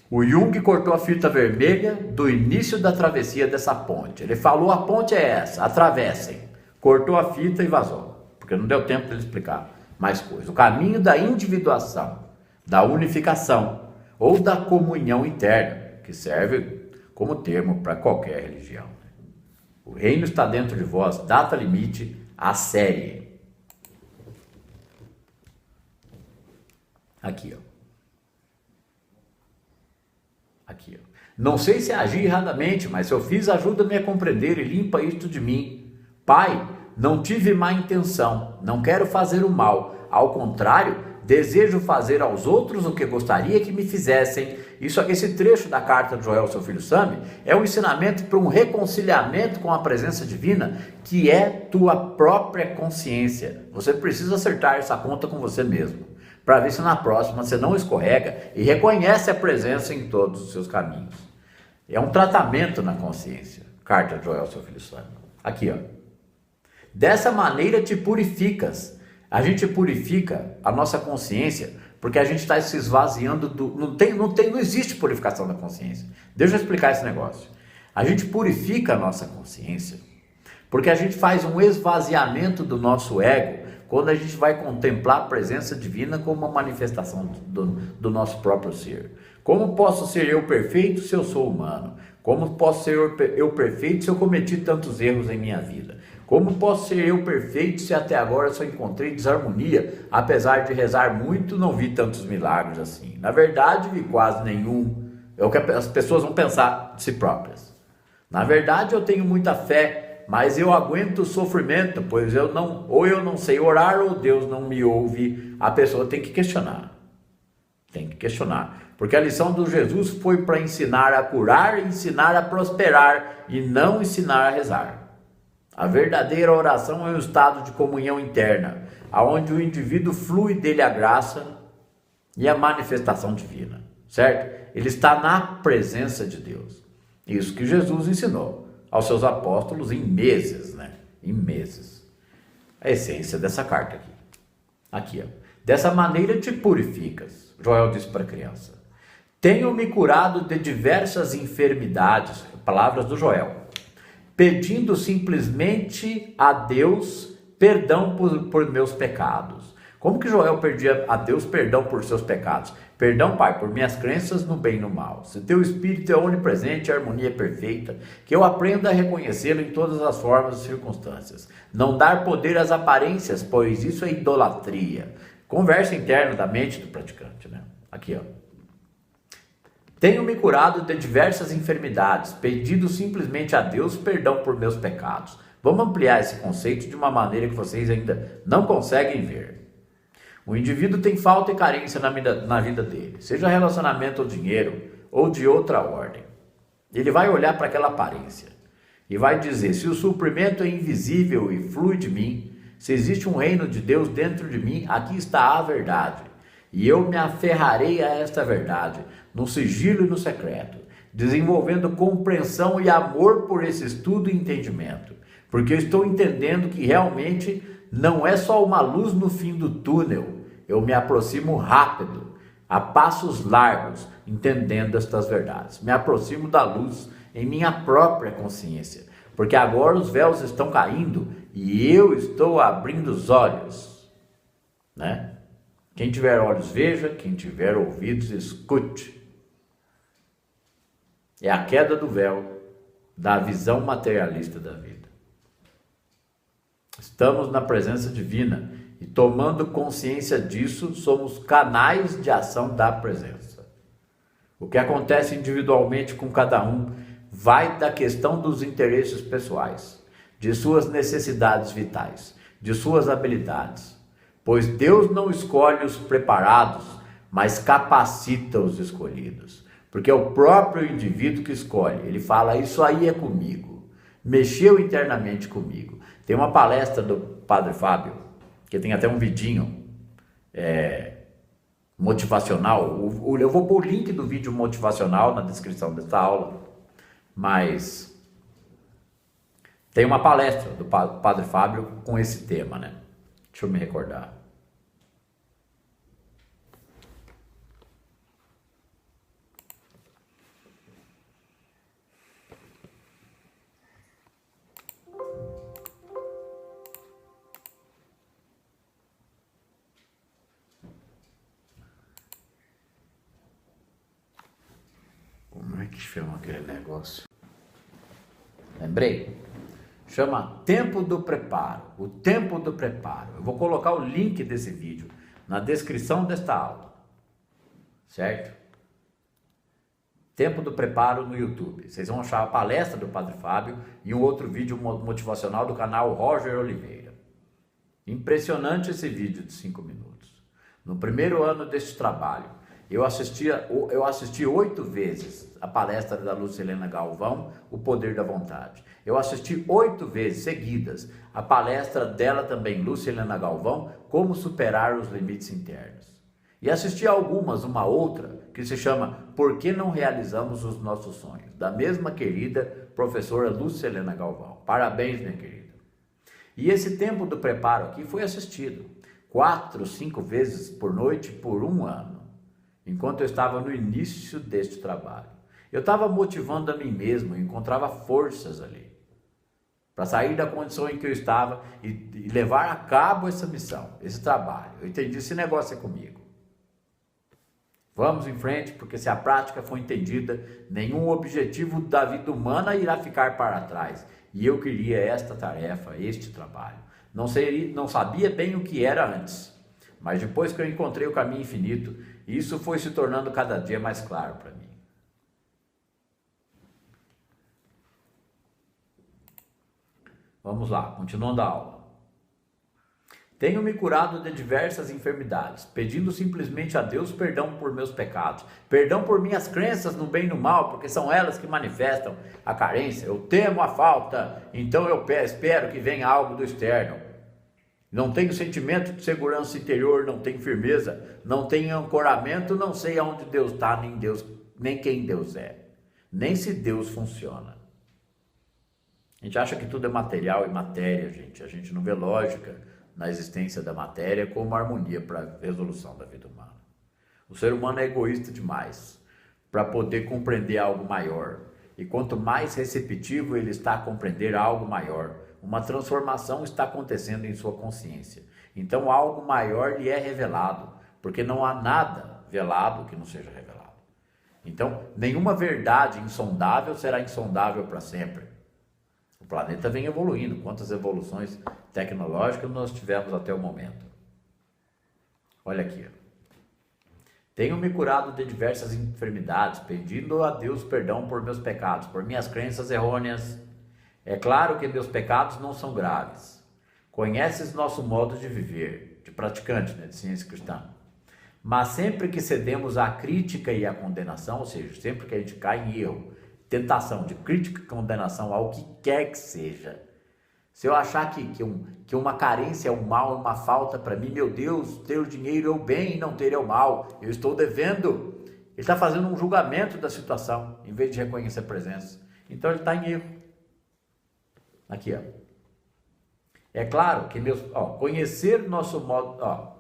O Jung cortou a fita vermelha do início da travessia dessa ponte. Ele falou, a ponte é essa, atravessem. Cortou a fita e vazou, porque não deu tempo de ele explicar mais coisas. O caminho da individuação, da unificação ou da comunhão interna, que serve como termo para qualquer religião. O reino está dentro de vós, data limite, a série. Aqui, ó. Aqui, ó. Não sei se agi erradamente, mas se eu fiz, ajuda-me a compreender e limpa isto de mim. Pai, não tive má intenção, não quero fazer o mal. Ao contrário, desejo fazer aos outros o que gostaria que me fizessem. Esse trecho da carta de Joel, seu filho Sami, é um ensinamento para um reconciliamento com a presença divina, que é tua própria consciência. Você precisa acertar essa conta com você mesmo, para ver se na próxima você não escorrega e reconhece a presença em todos os seus caminhos. É um tratamento na consciência. Carta de Joel, seu filho santo. Aqui, ó. Dessa maneira te purificas. A gente purifica a nossa consciência porque a gente está se esvaziando do... Não existe purificação da consciência. Deixa eu explicar esse negócio. A gente purifica a nossa consciência porque a gente faz um esvaziamento do nosso ego quando a gente vai contemplar a presença divina como uma manifestação do nosso próprio ser. Como posso ser eu perfeito se eu sou humano? Como posso ser eu perfeito se eu cometi tantos erros em minha vida? Como posso ser eu perfeito se até agora só encontrei desarmonia? Apesar de rezar muito, não vi tantos milagres assim. Na verdade, vi quase nenhum. É o que as pessoas vão pensar de si próprias. Na verdade, eu tenho muita fé, mas eu aguento o sofrimento, pois eu não sei orar ou Deus não me ouve. A pessoa tem que questionar. Tem que questionar. Porque a lição do Jesus foi para ensinar a curar, ensinar a prosperar e não ensinar a rezar. A verdadeira oração é um estado de comunhão interna, onde o indivíduo flui dele a graça e a manifestação divina, certo? Ele está na presença de Deus. Isso que Jesus ensinou aos seus apóstolos em meses, né? Em meses. A essência dessa carta aqui. Aqui, ó. Dessa maneira te purificas. Joel disse para a criança. Tenho me curado de diversas enfermidades, palavras do Joel, pedindo simplesmente a Deus perdão por meus pecados. Como que Joel pedia a Deus perdão por seus pecados? Perdão, Pai, por minhas crenças no bem e no mal. Se teu Espírito é onipresente, a harmonia é perfeita, que eu aprenda a reconhecê-lo em todas as formas e circunstâncias. Não dar poder às aparências, pois isso é idolatria. Conversa interna da mente do praticante, né? Aqui, ó. Tenho me curado de diversas enfermidades, pedindo simplesmente a Deus perdão por meus pecados. Vamos ampliar esse conceito de uma maneira que vocês ainda não conseguem ver. O indivíduo tem falta e carência na vida dele, seja relacionamento ou dinheiro, ou de outra ordem. Ele vai olhar para aquela aparência e vai dizer, se o suprimento é invisível e flui de mim, se existe um reino de Deus dentro de mim, aqui está a verdade. E eu me aferrarei a esta verdade, no sigilo e no secreto, desenvolvendo compreensão e amor por esse estudo e entendimento, porque eu estou entendendo que realmente não é só uma luz no fim do túnel, eu me aproximo rápido, a passos largos, entendendo estas verdades. Me aproximo da luz em minha própria consciência, porque agora os véus estão caindo e eu estou abrindo os olhos, né? Quem tiver olhos, veja. Quem tiver ouvidos, escute. É a queda do véu da visão materialista da vida. Estamos na presença divina e, tomando consciência disso, somos canais de ação da presença. O que acontece individualmente com cada um vai da questão dos interesses pessoais, de suas necessidades vitais, de suas habilidades. Pois Deus não escolhe os preparados, mas capacita os escolhidos. Porque é o próprio indivíduo que escolhe. Ele fala, isso aí é comigo. Mexeu internamente comigo. Tem uma palestra do Padre Fábio, que tem até um vidinho motivacional. Eu vou pôr o link do vídeo motivacional na descrição desta aula. Mas tem uma palestra do Padre Fábio com esse tema, né? Deixa eu me recordar. Como é que chama aquele negócio? Lembrei? Chama Tempo do Preparo. O Tempo do Preparo. Eu vou colocar o link desse vídeo na descrição desta aula. Certo? Tempo do Preparo no YouTube. Vocês vão achar a palestra do Padre Fábio e um outro vídeo motivacional do canal Roger Oliveira. Impressionante esse vídeo de 5 minutos. No primeiro ano deste trabalho, eu assisti 8 vezes a palestra da Lucilena Galvão, O Poder da Vontade. Eu assisti 8 vezes seguidas a palestra dela também, Lucilena Galvão, Como Superar os Limites Internos. E assisti a algumas, uma outra, que se chama Por que não realizamos os nossos sonhos? Da mesma querida professora Lúcia Helena Galvão. Parabéns, minha querida. E esse tempo do preparo aqui foi assistido 4, 5 vezes por noite por um ano, enquanto eu estava no início deste trabalho. Eu estava motivando a mim mesmo, eu encontrava forças ali para sair da condição em que eu estava e levar a cabo essa missão, esse trabalho. Eu entendi, esse negócio é comigo. Vamos em frente, porque se a prática for entendida, nenhum objetivo da vida humana irá ficar para trás. E eu queria esta tarefa, este trabalho. Não sabia bem o que era antes, mas depois que eu encontrei o caminho infinito, isso foi se tornando cada dia mais claro para mim. Vamos lá, continuando a aula. Tenho me curado de diversas enfermidades, pedindo simplesmente a Deus perdão por meus pecados, perdão por minhas crenças no bem e no mal, porque são elas que manifestam a carência. Eu temo a falta, então eu espero que venha algo do externo. Não tenho sentimento de segurança interior, não tenho firmeza, não tenho ancoramento, não sei aonde Deus está, nem quem Deus é, nem se Deus funciona. A gente acha que tudo é material e matéria, gente. A gente não vê lógica na existência da matéria como harmonia para a resolução da vida humana. O ser humano é egoísta demais para poder compreender algo maior. E quanto mais receptivo ele está a compreender algo maior, uma transformação está acontecendo em sua consciência. Então algo maior lhe é revelado, porque não há nada velado que não seja revelado. Então nenhuma verdade insondável será insondável para sempre. O planeta vem evoluindo. Quantas evoluções tecnológicas nós tivemos até o momento? Olha aqui. Tenho me curado de diversas enfermidades, pedindo a Deus perdão por meus pecados, por minhas crenças errôneas. É claro que meus pecados não são graves. Conheces nosso modo de viver, de praticante, de ciência cristã. Mas sempre que cedemos à crítica e à condenação, ou seja, sempre que a gente cai em erro, tentação de crítica e condenação ao que quer que seja. Se eu achar que uma carência é um mal, é uma falta para mim, meu Deus, ter o dinheiro é o bem e não ter é o mal, eu estou devendo. Ele está fazendo um julgamento da situação, em vez de reconhecer a presença. Então ele está em erro. Aqui, ó. É claro que conhecer nosso modo,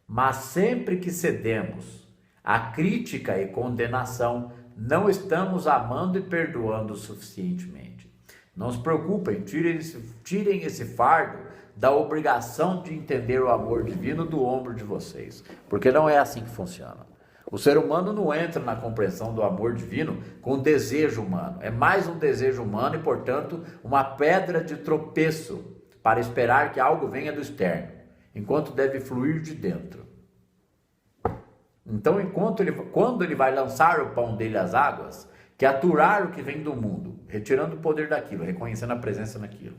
mas sempre que cedemos à crítica e condenação, não estamos amando e perdoando suficientemente. Não se preocupem, tirem esse fardo da obrigação de entender o amor divino do ombro de vocês, porque não é assim que funciona. O ser humano não entra na compreensão do amor divino com desejo humano. É mais um desejo humano e, portanto, uma pedra de tropeço para esperar que algo venha do externo, enquanto deve fluir de dentro. Então, quando ele vai lançar o pão dele às águas, que é aturar o que vem do mundo, retirando o poder daquilo, reconhecendo a presença naquilo.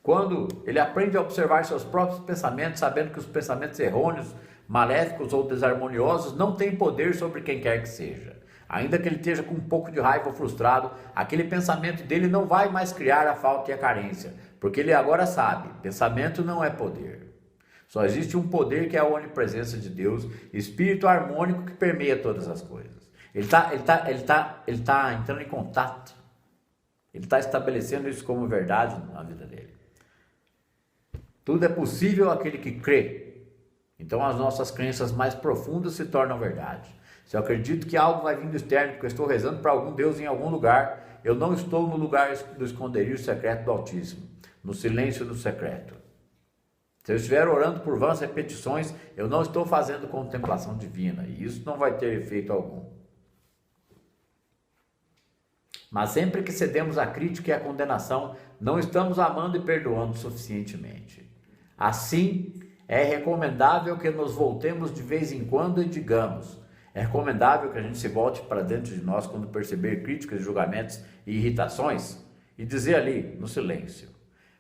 Quando ele aprende a observar seus próprios pensamentos, sabendo que os pensamentos errôneos, maléficos ou desarmoniosos não têm poder sobre quem quer que seja. Ainda que ele esteja com um pouco de raiva ou frustrado, aquele pensamento dele não vai mais criar a falta e a carência, porque ele agora sabe, pensamento não é poder. Só existe um poder que é a onipresença de Deus, espírito harmônico que permeia todas as coisas. Ele está entrando em contato. Ele está estabelecendo isso como verdade na vida dele. Tudo é possível àquele que crê. Então as nossas crenças mais profundas se tornam verdade. Se eu acredito que algo vai vir do externo, porque eu estou rezando para algum Deus em algum lugar, eu não estou no lugar do esconderijo secreto do Altíssimo, no silêncio do secreto. Se eu estiver orando por vãs repetições, eu não estou fazendo contemplação divina, e isso não vai ter efeito algum. Mas sempre que cedemos à crítica e à condenação, não estamos amando e perdoando suficientemente. Assim, é recomendável que nos voltemos de vez em quando e digamos, é recomendável que a gente se volte para dentro de nós quando perceber críticas, julgamentos e irritações, e dizer ali, no silêncio,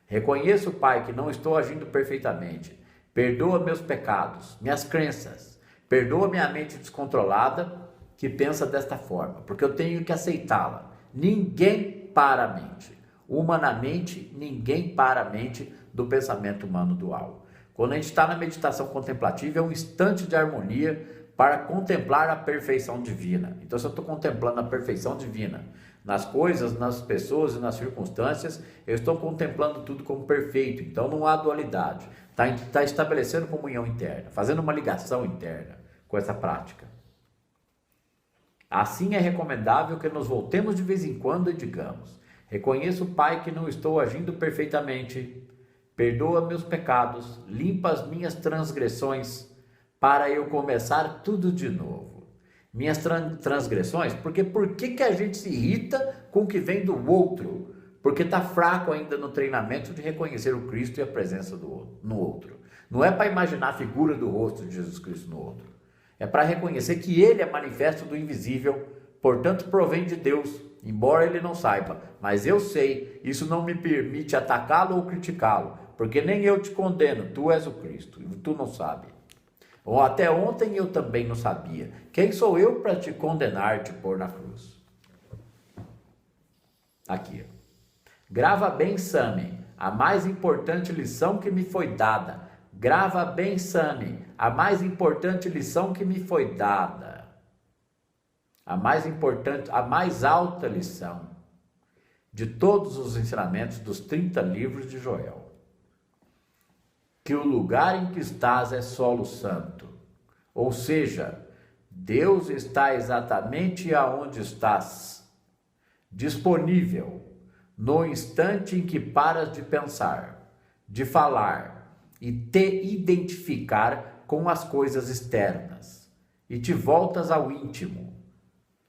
reconheço, Pai, que não estou agindo perfeitamente. Perdoa meus pecados, minhas crenças. Perdoa minha mente descontrolada que pensa desta forma, porque eu tenho que aceitá-la. Ninguém para a mente. Humanamente, ninguém para a mente do pensamento humano dual. Quando a gente está na meditação contemplativa, é um instante de harmonia para contemplar a perfeição divina. Então, se eu estou contemplando a perfeição divina nas coisas, nas pessoas e nas circunstâncias, eu estou contemplando tudo como perfeito. Então, não há dualidade. Está estabelecendo comunhão interna, fazendo uma ligação interna com essa prática. Assim, é recomendável que nos voltemos de vez em quando e digamos: reconheço, Pai, que não estou agindo perfeitamente. Perdoa meus pecados, limpa as minhas transgressões, para eu começar tudo de novo. Minhas transgressões, porque por que a gente se irrita com o que vem do outro? Porque está fraco ainda no treinamento de reconhecer o Cristo e a presença no outro. Não é para imaginar a figura do rosto de Jesus Cristo no outro. É para reconhecer que Ele é manifesto do invisível, portanto provém de Deus, embora Ele não saiba. Mas eu sei, isso não me permite atacá-lo ou criticá-lo, porque nem eu te condeno, tu és o Cristo, e tu não sabes. Ou até ontem eu também não sabia. Quem sou eu para te condenar e te pôr na cruz? Aqui. Grava bem, Sami, a mais importante lição que me foi dada. Grava bem, Sami, a mais importante lição que me foi dada. A mais importante, a mais alta lição de todos os ensinamentos dos 30 livros de Joel. Que o lugar em que estás é solo santo. Ou seja, Deus está exatamente aonde estás, disponível, no instante em que paras de pensar, de falar e te identificar com as coisas externas, e te voltas ao íntimo,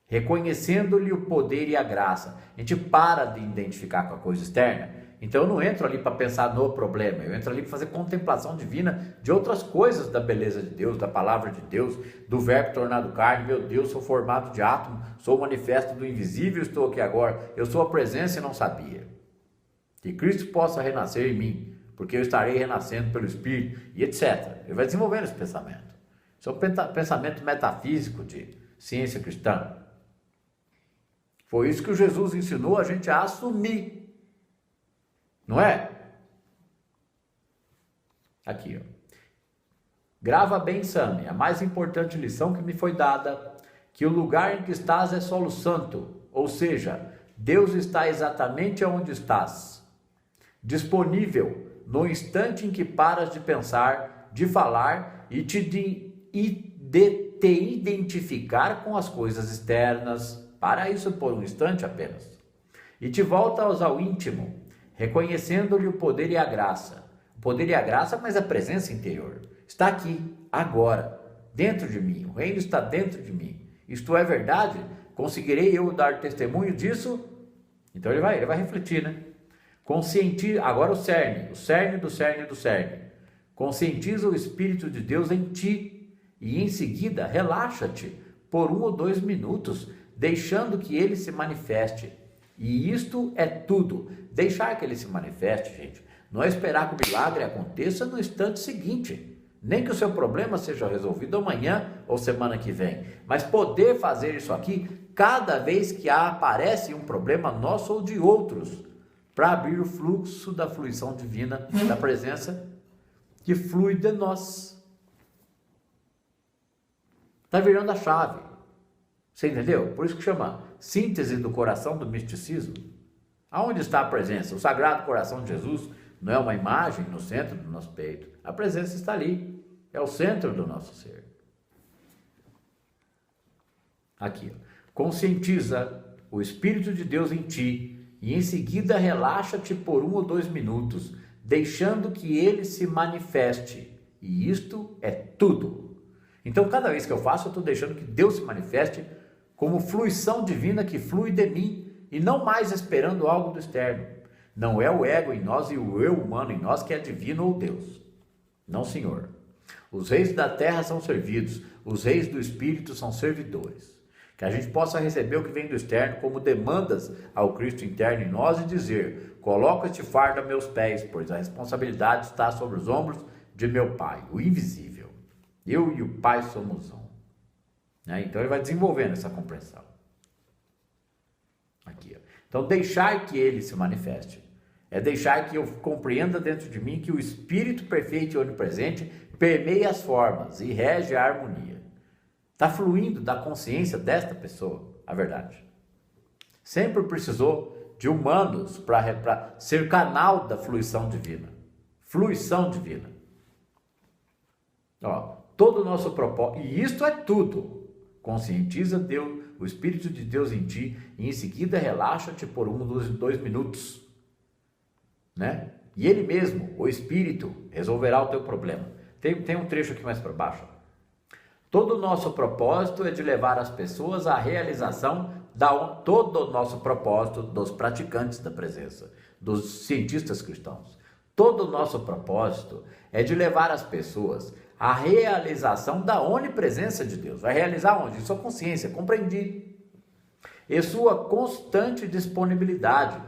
reconhecendo-lhe o poder e a graça. A gente para de identificar com a coisa externa. Então eu não entro ali para pensar no problema, eu entro ali para fazer contemplação divina de outras coisas da beleza de Deus, da palavra de Deus, do verbo tornado carne. Meu Deus, sou formado de átomo, sou o manifesto do invisível, estou aqui agora, eu sou a presença e não sabia. Que Cristo possa renascer em mim, porque eu estarei renascendo pelo Espírito, e etc. Ele vai desenvolvendo esse pensamento. Isso é um pensamento metafísico de ciência cristã. Foi isso que Jesus ensinou a gente a assumir. Não é? Aqui, ó. Grava bem, Sami, a mais importante lição que me foi dada, que o lugar em que estás é solo santo, ou seja, Deus está exatamente onde estás, disponível no instante em que paras de pensar, de falar e de te identificar com as coisas externas, para isso por um instante apenas, e te voltas ao íntimo, reconhecendo-lhe o poder e a graça. O poder e a graça, mas a presença interior. Está aqui, agora, dentro de mim. O reino está dentro de mim. Isto é verdade? Conseguirei eu dar testemunho disso? Então ele vai refletir, né? Agora o cerne do cerne do cerne. Conscientiza o Espírito de Deus em ti e em seguida relaxa-te por 1 ou 2 minutos, deixando que ele se manifeste. E isto é tudo. Deixar que ele se manifeste, gente. Não é esperar que o milagre aconteça no instante seguinte. Nem que o seu problema seja resolvido amanhã ou semana que vem. Mas poder fazer isso aqui cada vez que aparece um problema nosso ou de outros. Para abrir o fluxo da fluição divina, da presença que flui de nós. Está virando a chave. Você entendeu? Por isso que chama síntese do coração do misticismo. Aonde está a presença? O Sagrado Coração de Jesus não é uma imagem no centro do nosso peito. A presença está ali. É o centro do nosso ser. Aqui. Conscientiza o Espírito de Deus em ti e em seguida relaxa-te por 1 ou 2 minutos, deixando que ele se manifeste. E isto é tudo. Então, cada vez que eu faço, eu estou deixando que Deus se manifeste como fluição divina que flui de mim e não mais esperando algo do externo. Não é o ego em nós e o eu humano em nós que é divino ou Deus. Não, Senhor. Os reis da terra são servidos, os reis do Espírito são servidores. Que a gente possa receber o que vem do externo como demandas ao Cristo interno em nós e dizer: coloca este fardo a meus pés, pois a responsabilidade está sobre os ombros de meu Pai, o invisível. Eu e o Pai somos um. Então ele vai desenvolvendo essa compreensão. Aqui, ó. Então deixar que ele se manifeste É deixar que eu compreenda dentro de mim que o Espírito perfeito e onipresente permeia as formas e rege a harmonia. Está fluindo da consciência desta pessoa a verdade. Sempre precisou de humanos para ser canal da fluição divina. Fluição divina. Ó, todo o nosso propósito, e isto é tudo. Conscientiza Deus, o Espírito de Deus em ti, e em seguida relaxa-te por 2 minutos. Né? E ele mesmo, o Espírito, resolverá o teu problema. Tem um trecho aqui mais para baixo. Todo o nosso propósito é de levar as pessoas à realização todo o nosso propósito dos praticantes da presença, dos cientistas cristãos. Todo o nosso propósito é de levar as pessoas à realização da onipresença de Deus. Vai realizar onde? Em sua consciência, compreendi. E sua constante disponibilidade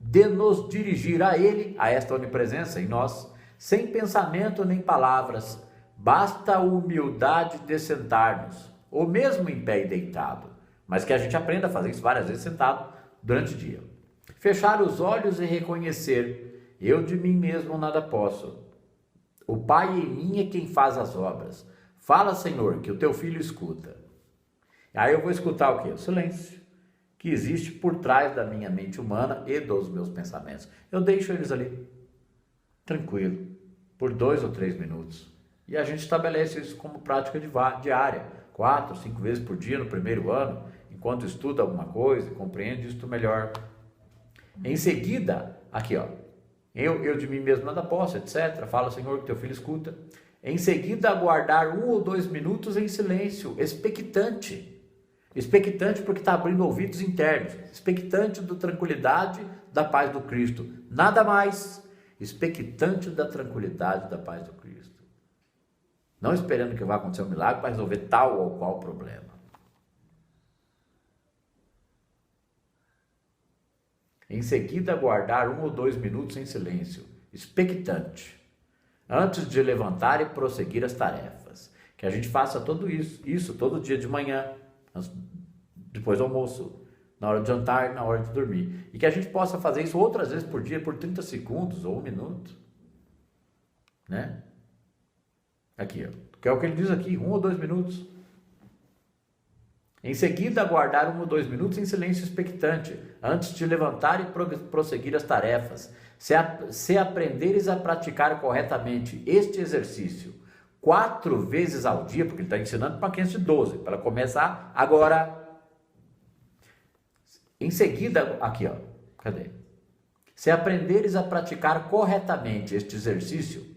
de nos dirigir a Ele, a esta onipresença em nós, sem pensamento nem palavras. Basta a humildade de sentar-nos, ou mesmo em pé e deitado, mas que a gente aprenda a fazer isso várias vezes sentado durante o dia. Fechar os olhos e reconhecer: eu de mim mesmo nada posso. O Pai em mim é quem faz as obras. Fala, Senhor, que o teu filho escuta. Aí eu vou escutar o quê? O silêncio, que existe por trás da minha mente humana e dos meus pensamentos. Eu deixo eles ali, tranquilo, por 2 ou 3 minutos. E a gente estabelece isso como prática diária, 4, 5 vezes por dia no primeiro ano, enquanto estuda alguma coisa e compreende isto melhor. Em seguida, aqui ó, eu de mim mesmo nada posso, etc. Fala, Senhor, que teu filho escuta. Em seguida, aguardar 1 ou 2 minutos em silêncio, expectante. Expectante porque está abrindo ouvidos internos. Expectante da tranquilidade, da paz do Cristo. Nada mais. Expectante da tranquilidade, da paz do Cristo. Não esperando que vá acontecer um milagre para resolver tal ou qual problema. Em seguida, aguardar 1 ou 2 minutos em silêncio, expectante, antes de levantar e prosseguir as tarefas. Que a gente faça tudo isso todo dia de manhã, depois do almoço, na hora de jantar e na hora de dormir. E que a gente possa fazer isso outras vezes por dia, por 30 segundos ou 1 minuto. Né? Aqui, ó, que é o que ele diz aqui, 1 ou 2 minutos. Em seguida, aguardar 1 ou 2 minutos em silêncio expectante, antes de levantar e prosseguir as tarefas. Se aprenderes a praticar corretamente este exercício 4 vezes ao dia, porque ele está ensinando para criança de 12, para começar agora. Em seguida, aqui ó, cadê? Se aprenderes a praticar corretamente este exercício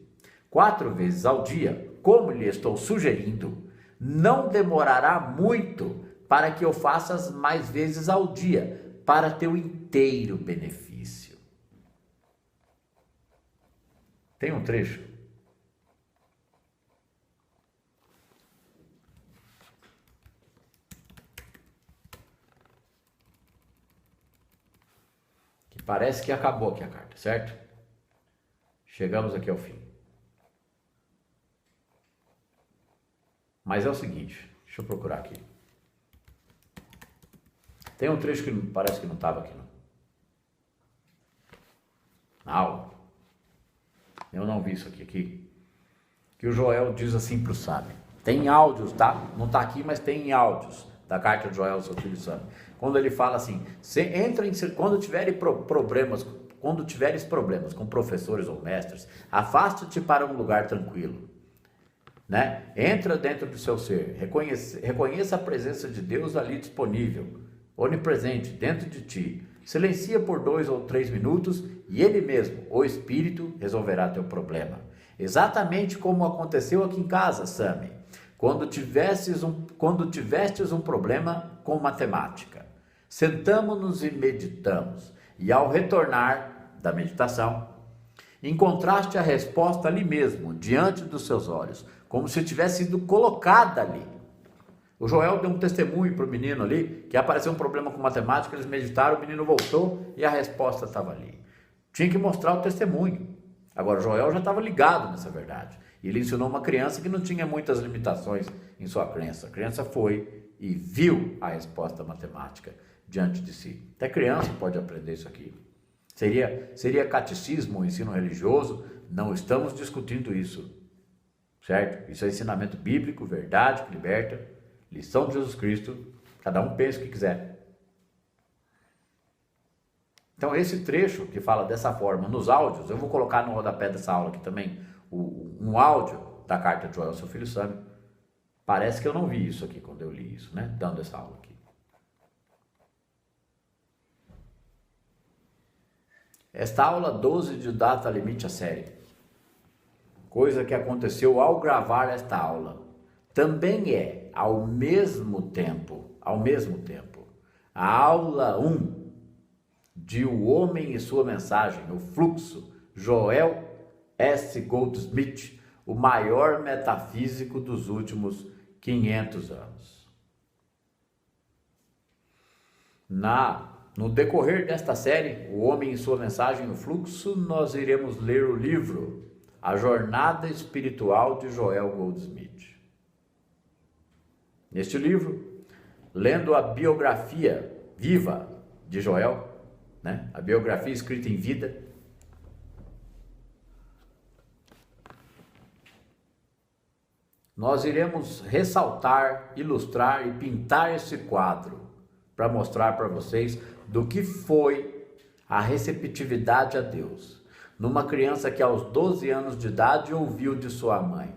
4 vezes ao dia, como lhe estou sugerindo, não demorará muito para que eu faças mais vezes ao dia, para teu inteiro benefício. Tem um trecho que parece que acabou aqui a carta, certo? Chegamos aqui ao fim. Mas é o seguinte, deixa eu procurar aqui. Tem um trecho que parece que não estava aqui, não. Na aula. Eu não vi isso aqui. Que o Joel diz assim para o Sami. Tem áudios, tá? Não está aqui, mas tem áudios da carta de Joel, seu filho Sami. Quando ele fala assim, quando tiveres problemas com professores ou mestres, afaste-te para um lugar tranquilo. Né? Entra dentro do seu ser, reconheça a presença de Deus ali disponível, onipresente, dentro de ti. Silencia por 2 ou 3 minutos e Ele mesmo, o Espírito, resolverá teu problema. Exatamente como aconteceu aqui em casa, Sami, quando tivestes um problema com matemática. Sentamo-nos e meditamos, e ao retornar da meditação, encontraste a resposta ali mesmo, diante dos seus olhos, como se tivesse sido colocada ali. O Joel deu um testemunho para o menino ali, que apareceu um problema com matemática, eles meditaram, o menino voltou e a resposta estava ali. Tinha que mostrar o testemunho. Agora, o Joel já estava ligado nessa verdade. E ele ensinou uma criança que não tinha muitas limitações em sua crença. A criança foi e viu a resposta matemática diante de si. Até criança pode aprender isso aqui. Seria catecismo ou ensino religioso? Não estamos discutindo isso, certo? Isso é ensinamento bíblico, verdade que liberta, lição de Jesus Cristo, cada um pensa o que quiser. Então esse trecho que fala dessa forma nos áudios, eu vou colocar no rodapé dessa aula aqui também, um áudio da carta de Joel, seu filho Sâmio. Parece que eu não vi isso aqui quando eu li isso, né? Dando essa aula aqui. Esta aula 12 de data limite à série, coisa que aconteceu ao gravar esta aula, também é, ao mesmo tempo, a aula 1 de O Homem e Sua Mensagem, o Fluxo, Joel S. Goldsmith, o maior metafísico dos últimos 500 anos. No decorrer desta série, O Homem e Sua Mensagem, o Fluxo, nós iremos ler o livro A Jornada Espiritual de Joel Goldsmith. Neste livro, lendo a biografia viva de Joel, né? A biografia escrita em vida, nós iremos ressaltar, ilustrar e pintar esse quadro para mostrar para vocês do que foi a receptividade a Deus numa criança que aos 12 anos de idade ouviu de sua mãe.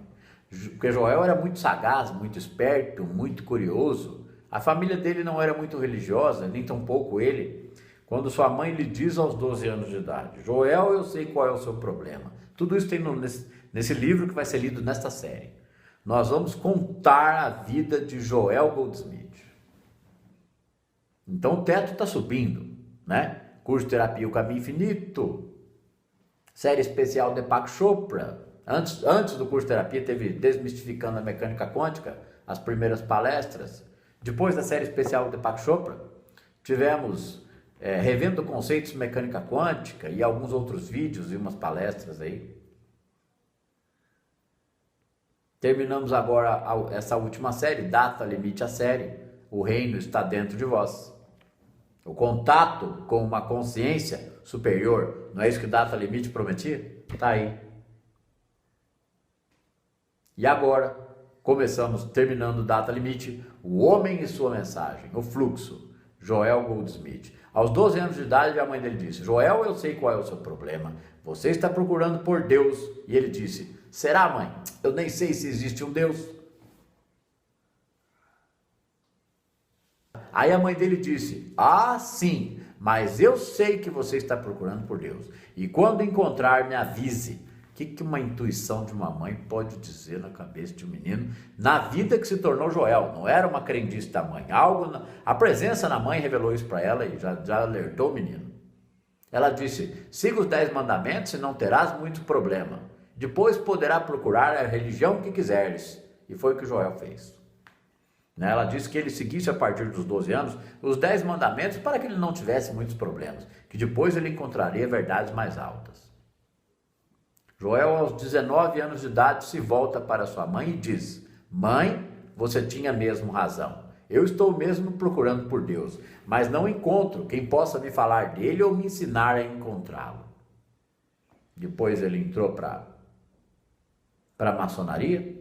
Porque Joel era muito sagaz, muito esperto, muito curioso. A família dele não era muito religiosa, nem tampouco ele. Quando sua mãe lhe diz aos 12 anos de idade: Joel, eu sei qual é o seu problema. Tudo isso tem nesse livro que vai ser lido nesta série. Nós vamos contar a vida de Joel Goldsmith. Então o teto está subindo, né? Curso de Terapia O Caminho Infinito, série especial Deepak Chopra. Antes do curso de terapia teve Desmistificando a Mecânica Quântica, as primeiras palestras. Depois da série especial Deepak Chopra, tivemos Revendo Conceitos de Mecânica Quântica e alguns outros vídeos e umas palestras aí. Terminamos agora essa última série, Data Limite à Série, O Reino Está Dentro de Vós. O contato com uma consciência superior, não é isso que Data Limite prometia? Está aí. E agora, terminando Data Limite, O Homem e Sua Mensagem, o Fluxo, Joel Goldsmith. Aos 12 anos de idade, a mãe dele disse: Joel, eu sei qual é o seu problema. Você está procurando por Deus. E ele disse: será, mãe? Eu nem sei se existe um Deus. Aí a mãe dele disse: ah, sim, mas eu sei que você está procurando por Deus. E quando encontrar, me avise. O que uma intuição de uma mãe pode dizer na cabeça de um menino na vida que se tornou Joel? Não era uma crendice da mãe. A presença na mãe revelou isso para ela e já alertou o menino. Ela disse: siga os 10 mandamentos e não terás muito problema. Depois poderá procurar a religião que quiseres. E foi o que Joel fez. Ela disse que ele seguisse a partir dos 12 anos os 10 mandamentos para que ele não tivesse muitos problemas, que depois ele encontraria verdades mais altas. Joel, aos 19 anos de idade, se volta para sua mãe e diz: mãe, você tinha mesmo razão. Eu estou mesmo procurando por Deus, mas não encontro quem possa me falar dele ou me ensinar a encontrá-lo. Depois ele entrou para a maçonaria.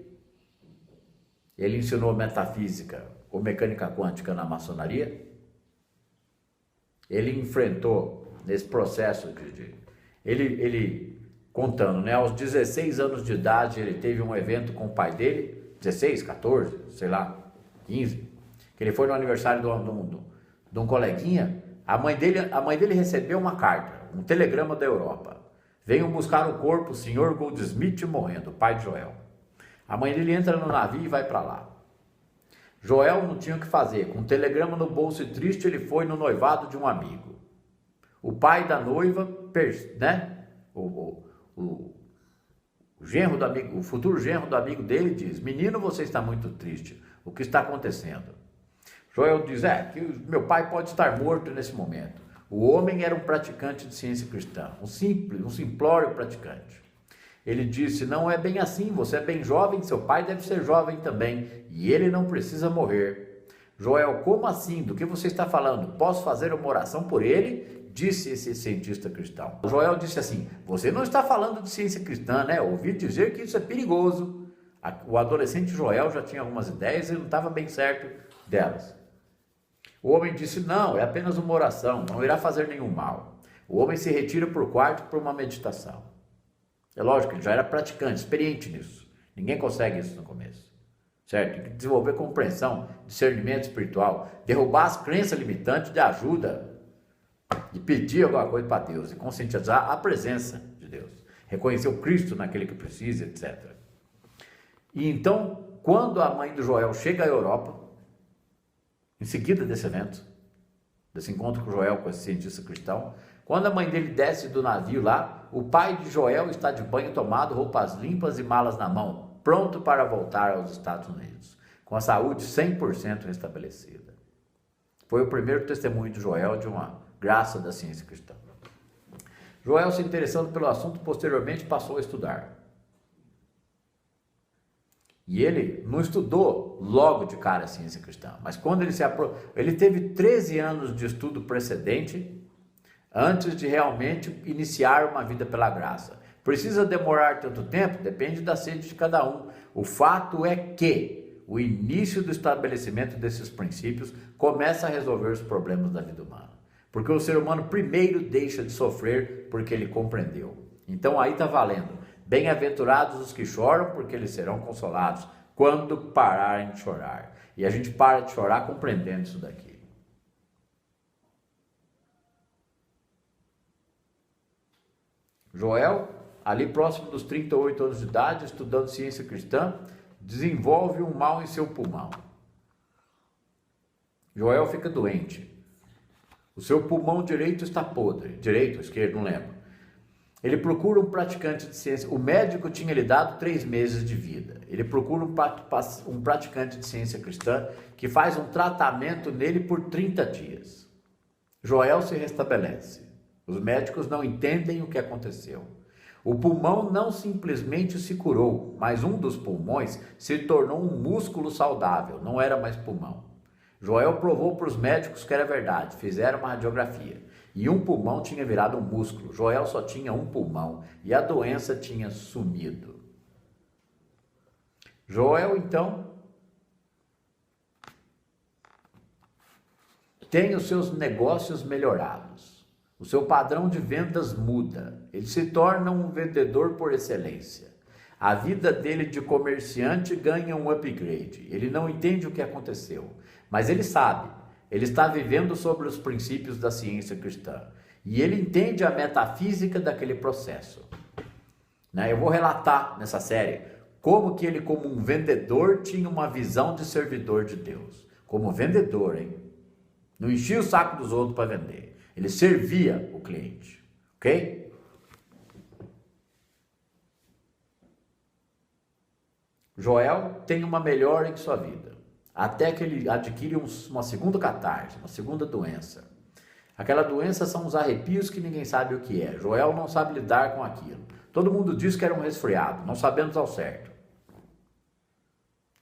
Ele ensinou metafísica ou mecânica quântica na maçonaria. Ele enfrentou nesse processo ele contando, né? Aos 16 anos de idade ele teve um evento com o pai dele, 16, 14, sei lá, 15, que ele foi no aniversário de um coleguinha. A mãe dele recebeu uma carta, um telegrama da Europa. Venham buscar o corpo, Sr. Goldsmith morrendo, pai de Joel. A mãe dele entra no navio e vai para lá. Joel não tinha o que fazer. Com um telegrama no bolso e triste, ele foi no noivado de um amigo. O pai da noiva, né? O genro do amigo, o futuro genro do amigo dele diz: menino, você está muito triste. O que está acontecendo? Joel diz: que meu pai pode estar morto nesse momento. O homem era um praticante de ciência cristã, um simplório praticante. Ele disse: não é bem assim, você é bem jovem, seu pai deve ser jovem também, e ele não precisa morrer. Joel: como assim? Do que você está falando? Posso fazer uma oração por ele? disse esse cientista cristão. Joel disse assim: você não está falando de ciência cristã, né? Ouvi dizer que isso é perigoso. O adolescente Joel já tinha algumas ideias e não estava bem certo delas. O homem disse: não, é apenas uma oração, não irá fazer nenhum mal. O homem se retira para o quarto para uma meditação. É lógico, ele já era praticante, experiente nisso. Ninguém consegue isso no começo. Certo? Tem que desenvolver compreensão, discernimento espiritual, derrubar as crenças limitantes de ajuda, de pedir alguma coisa para Deus, e conscientizar a presença de Deus, reconhecer o Cristo naquele que precisa, etc. E então, quando a mãe do Joel chega à Europa, em seguida desse evento, desse encontro com Joel, com esse cientista cristão, quando a mãe dele desce do navio lá, o pai de Joel está de banho tomado, roupas limpas e malas na mão, pronto para voltar aos Estados Unidos, com a saúde 100% restabelecida. Foi o primeiro testemunho de Joel de uma graça da ciência cristã. Joel, se interessando pelo assunto, posteriormente passou a estudar. E ele não estudou logo de cara a ciência cristã, mas quando ele teve 13 anos de estudo precedente, antes de realmente iniciar uma vida pela graça. Precisa demorar tanto tempo? Depende da sede de cada um. O fato é que o início do estabelecimento desses princípios começa a resolver os problemas da vida humana. Porque o ser humano primeiro deixa de sofrer porque ele compreendeu. Então aí está valendo. Bem-aventurados os que choram, porque eles serão consolados quando pararem de chorar. E a gente para de chorar compreendendo isso daqui. Joel, ali próximo dos 38 anos de idade, estudando ciência cristã, desenvolve um mal em seu pulmão. Joel fica doente. O seu pulmão direito está podre. Direito ou esquerdo, não lembro. Ele procura um praticante de ciência. O médico tinha lhe dado 3 meses de vida. Ele procura um praticante de ciência cristã que faz um tratamento nele por 30 dias. Joel se restabelece. Os médicos não entendem o que aconteceu. O pulmão não simplesmente se curou, mas um dos pulmões se tornou um músculo saudável, não era mais pulmão. Joel provou para os médicos que era verdade, fizeram uma radiografia. E um pulmão tinha virado um músculo. Joel só tinha um pulmão e a doença tinha sumido. Joel, então, tem os seus negócios melhorados. O seu padrão de vendas muda. Ele se torna um vendedor por excelência. A vida dele de comerciante ganha um upgrade. Ele não entende o que aconteceu, mas ele sabe. Ele está vivendo sobre os princípios da ciência cristã. E ele entende a metafísica daquele processo. Eu vou relatar nessa série como que ele, como um vendedor, tinha uma visão de servidor de Deus. Como vendedor, hein? Não enchia o saco dos outros para vender. Ele servia o cliente. Ok? Joel tem uma melhora em sua vida. Até que ele adquire uma segunda catarse, uma segunda doença. Aquela doença são os arrepios que ninguém sabe o que é. Joel não sabe lidar com aquilo. Todo mundo diz que era um resfriado, não sabemos ao certo.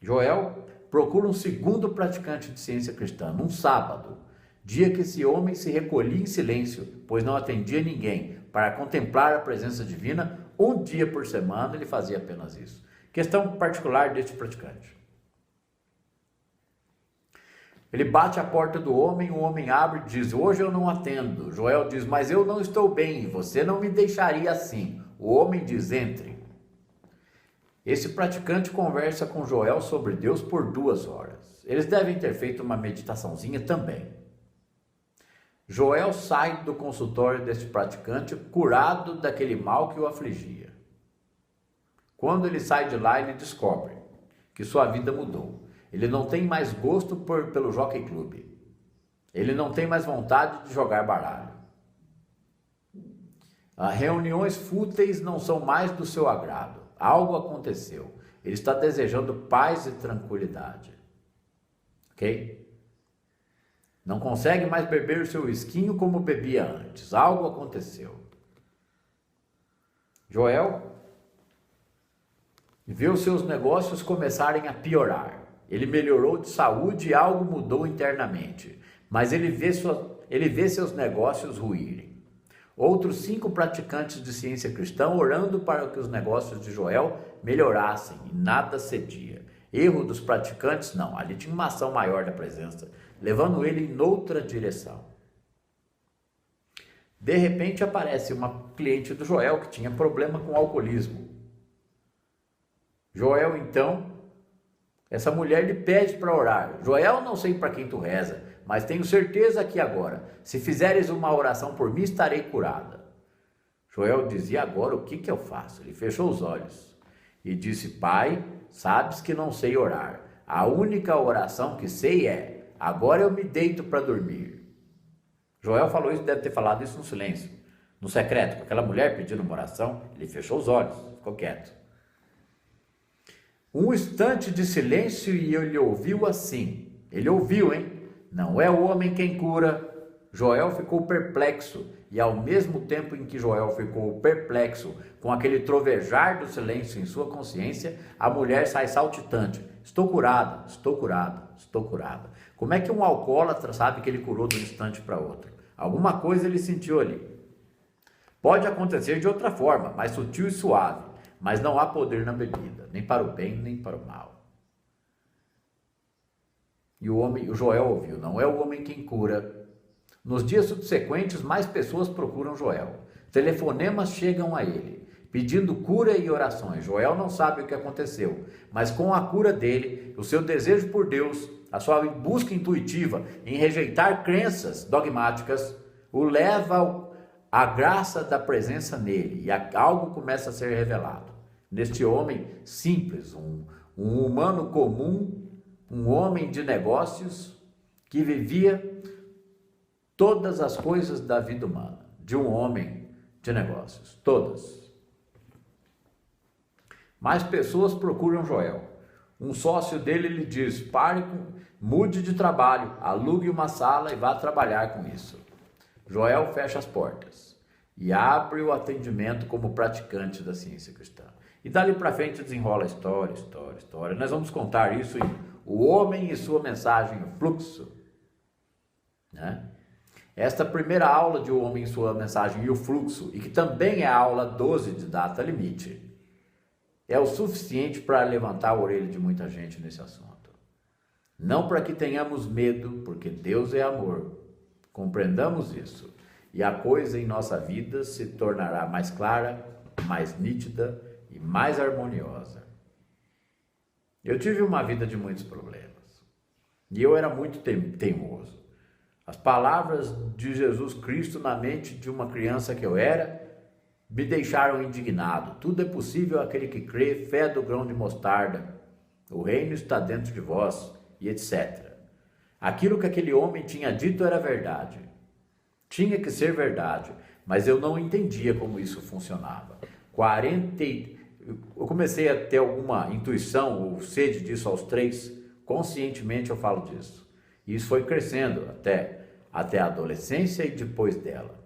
Joel procura um segundo praticante de ciência cristã, num sábado, dia que esse homem se recolhia em silêncio, pois não atendia ninguém, para contemplar a presença divina. Um dia por semana ele fazia apenas isso. Questão particular deste praticante. Ele bate a porta do homem, o homem abre e diz: hoje eu não atendo. Joel diz: mas eu não estou bem e você não me deixaria assim. O homem diz: entre. Esse praticante conversa com Joel sobre Deus por 2 horas. Eles devem ter feito uma meditaçãozinha também. Joel sai do consultório deste praticante curado daquele mal que o afligia. Quando ele sai de lá, ele descobre que sua vida mudou. Ele não tem mais gosto pelo Jockey Club. Ele não tem mais vontade de jogar baralho. As reuniões fúteis não são mais do seu agrado. Algo aconteceu. Ele está desejando paz e tranquilidade. Ok? Não consegue mais beber o seu esquinho como bebia antes. Algo aconteceu. Joel vê os seus negócios começarem a piorar. Ele melhorou de saúde e algo mudou internamente. Mas ele vê ele vê seus negócios ruírem. Outros 5 praticantes de ciência cristã orando para que os negócios de Joel melhorassem e nada cedia. Erro dos praticantes? Não, ali tinha uma ação maior da presença, levando ele em outra direção. De repente aparece uma cliente do Joel que tinha problema com alcoolismo. Joel, então, essa mulher lhe pede para orar. Joel, não sei para quem tu reza, mas tenho certeza que agora, se fizeres uma oração por mim, estarei curada. Joel dizia, agora o que eu faço? Ele fechou os olhos e disse, Pai, sabes que não sei orar. A única oração que sei é, agora eu me deito para dormir. Joel falou isso, deve ter falado isso no silêncio, no secreto, com aquela mulher pedindo uma oração, ele fechou os olhos, ficou quieto. Um instante de silêncio e ele ouviu assim, ele ouviu, hein? Não é o homem quem cura. Joel ficou perplexo e ao mesmo tempo em que Joel ficou perplexo com aquele trovejar do silêncio em sua consciência, a mulher sai saltitante, estou curada, estou curada, estou curada. Como é que um alcoólatra sabe que ele curou de um instante para outro? Alguma coisa ele sentiu ali. Pode acontecer de outra forma, mais sutil e suave, mas não há poder na bebida, nem para o bem, nem para o mal. E o Joel ouviu, não é o homem quem cura. Nos dias subsequentes, mais pessoas procuram Joel. Telefonemas chegam a ele, pedindo cura e orações. Joel não sabe o que aconteceu, mas com a cura dele, o seu desejo por Deus, a sua busca intuitiva em rejeitar crenças dogmáticas, o leva à graça da presença nele e algo começa a ser revelado. Neste homem simples, um humano comum, um homem de negócios que vivia todas as coisas da vida humana, de um homem de negócios, todas. Mais pessoas procuram Joel. Um sócio dele lhe diz, mude de trabalho, alugue uma sala e vá trabalhar com isso. Joel fecha as portas e abre o atendimento como praticante da ciência cristã. E dali para frente desenrola história. Nós vamos contar isso em O Homem e Sua Mensagem, o Fluxo. Né? Esta primeira aula de O Homem e Sua Mensagem e o Fluxo, e que também é a aula 12 de Data Limite, é o suficiente para levantar a orelha de muita gente nesse assunto. Não para que tenhamos medo, porque Deus é amor. Compreendamos isso. E a coisa em nossa vida se tornará mais clara, mais nítida e mais harmoniosa. Eu tive uma vida de muitos problemas. E eu era muito teimoso. As palavras de Jesus Cristo na mente de uma criança que eu era me deixaram indignado. Tudo é possível àquele que crê, fé do grão de mostarda. O reino está dentro de vós, e etc. Aquilo que aquele homem tinha dito era verdade. Tinha que ser verdade, mas eu não entendia como isso funcionava. Eu comecei a ter alguma intuição ou sede disso aos 3, conscientemente eu falo disso. E isso foi crescendo até a adolescência e depois dela.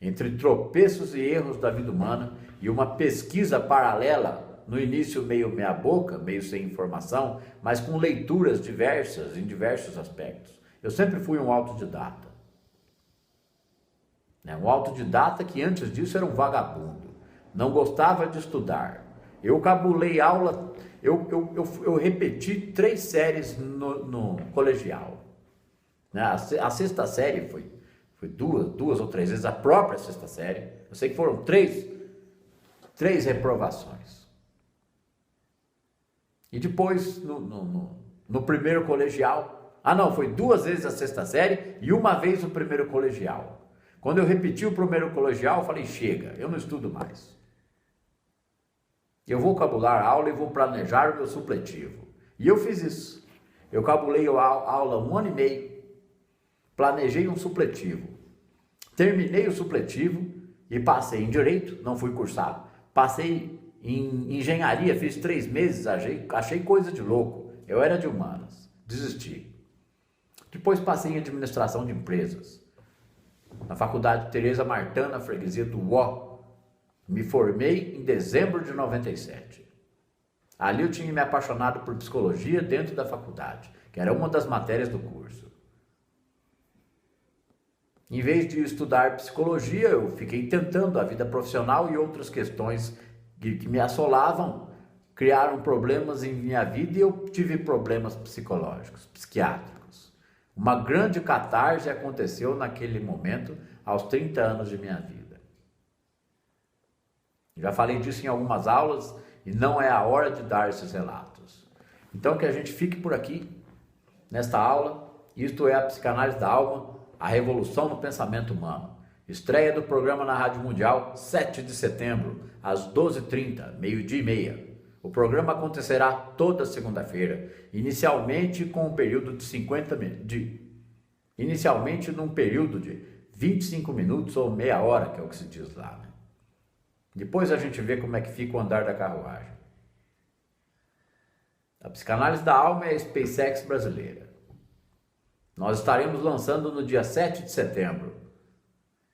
Entre tropeços e erros da vida humana e uma pesquisa paralela, no início meio meia boca, meio sem informação, mas com leituras diversas em diversos aspectos. Eu sempre fui um autodidata. Um autodidata que antes disso era um vagabundo. Não gostava de estudar. Eu cabulei aula, eu repeti 3 séries no colegial. A sexta série foi duas ou 3 vezes a própria sexta série. Eu sei que foram 3 reprovações. E depois, no primeiro colegial, foi 2 vezes a sexta série e 1 vez o primeiro colegial. Quando eu repeti o primeiro colegial, eu falei, chega, eu não estudo mais. Eu vou cabular a aula e vou planejar o meu supletivo. E eu fiz isso. Eu cabulei a aula 1 ano e meio, planejei um supletivo. Terminei o supletivo e passei em Direito, não fui cursar. Passei em Engenharia, fiz 3 meses, achei coisa de louco. Eu era de humanas, desisti. Depois passei em Administração de Empresas. Na Faculdade Teresa Martã, na freguesia do Uó. Me formei em dezembro de 97. Ali eu tinha me apaixonado por psicologia dentro da faculdade, que era uma das matérias do curso. Em vez de estudar psicologia, eu fiquei tentando a vida profissional e outras questões que me assolavam, criaram problemas em minha vida e eu tive problemas psicológicos, psiquiátricos. Uma grande catarse aconteceu naquele momento, aos 30 anos de minha vida. Já falei disso em algumas aulas e não é a hora de dar esses relatos. Então que a gente fique por aqui, nesta aula. Isto é a Psicanálise da Alma, a revolução no pensamento humano. Estreia do programa na Rádio Mundial, 7 de setembro, às 12h30, meio-dia e meia. O programa acontecerá toda segunda-feira, inicialmente num período de 25 minutos ou meia hora, que é o que se diz lá, né? Depois a gente vê como é que fica o andar da carruagem. A Psicanálise da Alma é a SpaceX brasileira. Nós estaremos lançando no dia 7 de setembro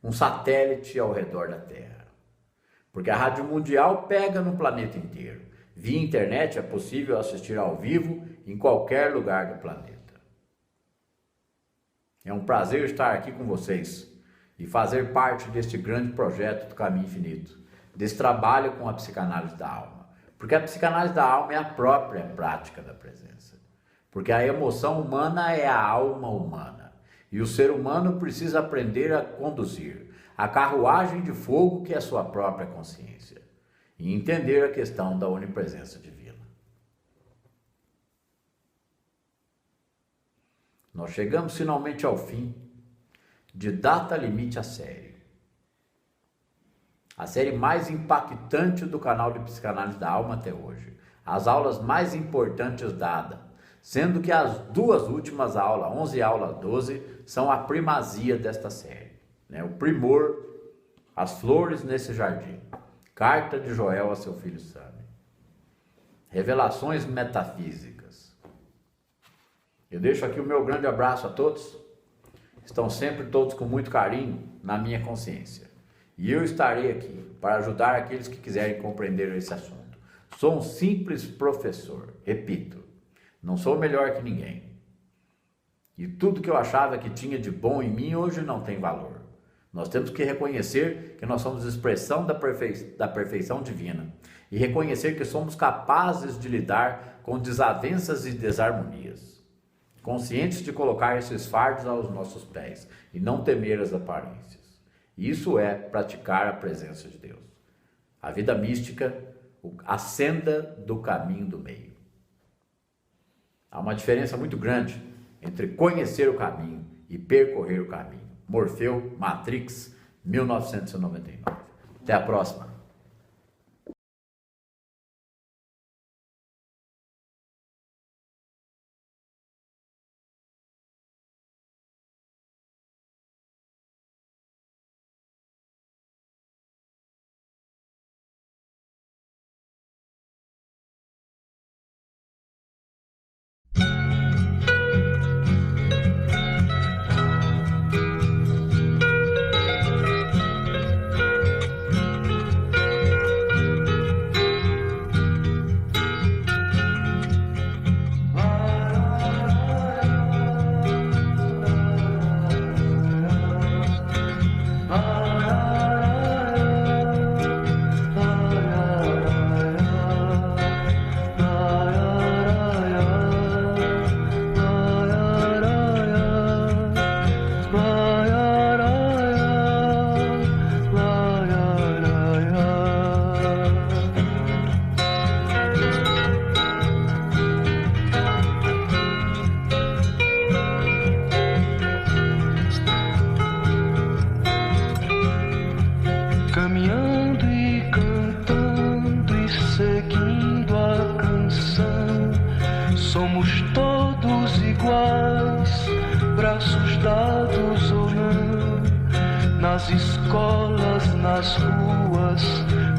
um satélite ao redor da Terra. Porque a Rádio Mundial pega no planeta inteiro. Via internet é possível assistir ao vivo em qualquer lugar do planeta. É um prazer estar aqui com vocês e fazer parte deste grande projeto do Caminho Infinito, desse trabalho com a psicanálise da alma. Porque a psicanálise da alma é a própria prática da presença. Porque a emoção humana é a alma humana. E o ser humano precisa aprender a conduzir a carruagem de fogo que é a sua própria consciência. E entender a questão da onipresença divina. Nós chegamos finalmente ao fim de Data Limite a Série. A série mais impactante do canal de Psicanálise da Alma até hoje. As aulas mais importantes dadas, sendo que as duas últimas aulas, 11 e aula 12, são a primazia desta série. O primor, as flores nesse jardim. Carta de Joel a seu filho Sami. Revelações metafísicas. Eu deixo aqui o meu grande abraço a todos. Estão sempre todos com muito carinho na minha consciência. E eu estarei aqui para ajudar aqueles que quiserem compreender esse assunto. Sou um simples professor, repito, não sou melhor que ninguém. E tudo que eu achava que tinha de bom em mim hoje não tem valor. Nós temos que reconhecer que nós somos expressão da perfeição divina e reconhecer que somos capazes de lidar com desavenças e desarmonias, conscientes de colocar esses fardos aos nossos pés e não temer as aparências. Isso é praticar a presença de Deus. A vida mística, a senda do caminho do meio. Há uma diferença muito grande entre conhecer o caminho e percorrer o caminho. Morfeu, Matrix, 1999. Até a próxima. Nas escolas, nas ruas,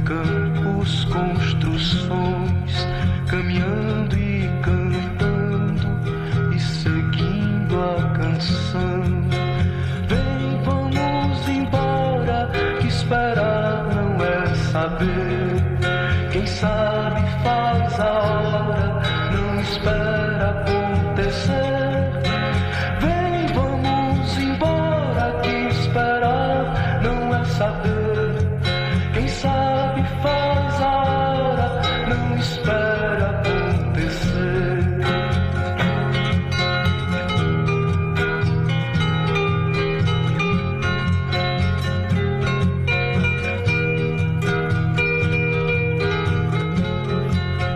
campos, construções, caminhando e cantando e seguindo a canção. Vem, vamos embora, que esperar não é saber. Quem sabe faz a hora, não espera acontecer. Vem, vamos embora, que esperar sabe faz a hora, não espera acontecer.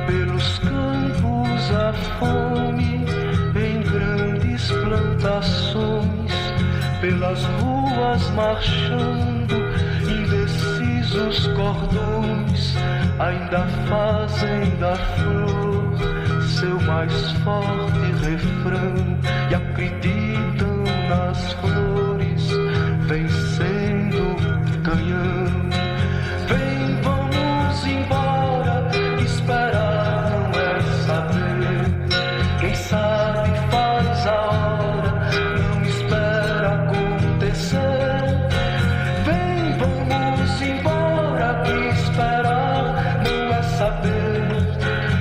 Pelos campos a fome em grandes plantações, pelas ruas marchando, indecisos cordões, ainda fazem da flor seu mais forte refrão e acreditam nas flores vencendo o canhão. Vem, vamos embora, esperar não é saber, quem sabe faz a hora, não espera acontecer. Vem, vamos embora, que esperar não é saber,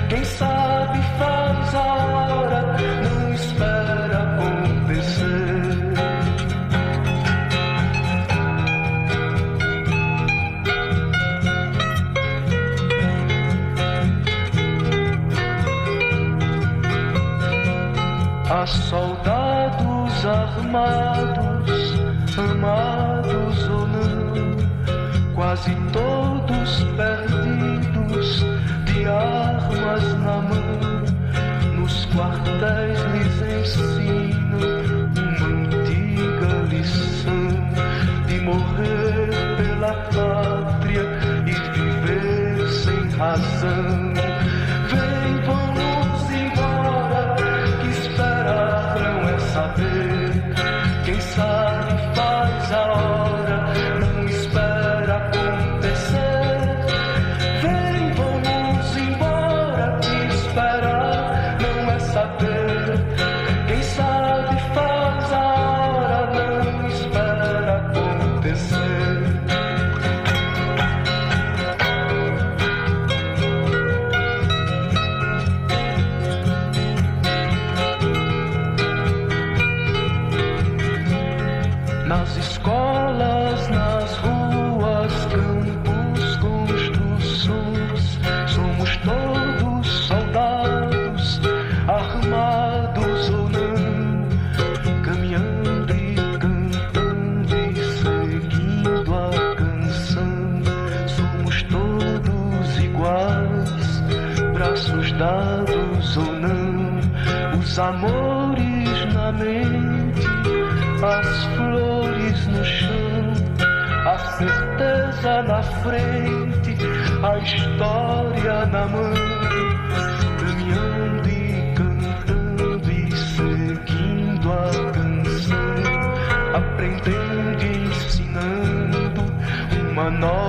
quem sabe faz a hora, não espera acontecer. Há soldados armados, amados ou não, quase todos perdidos, de armas na mão. Nos quartéis lhes ensinam uma antiga lição de morrer pela pátria e viver sem razão. Vem, vamos embora, que esperar não é saber, quem sabe faz a hora, não espera acontecer. Vem, vamos embora, que esperar não é saber, quem sabe faz a hora, não espera acontecer. Nas escolas, nas ruas, campos, construções, somos todos soldados, armados ou não, caminhando e cantando e seguindo a canção. Somos todos iguais, braços dados ou não, os amores na mente, as flores no chão, a certeza na frente, a história na mão, caminhando e cantando e seguindo a canção, aprendendo e ensinando uma nova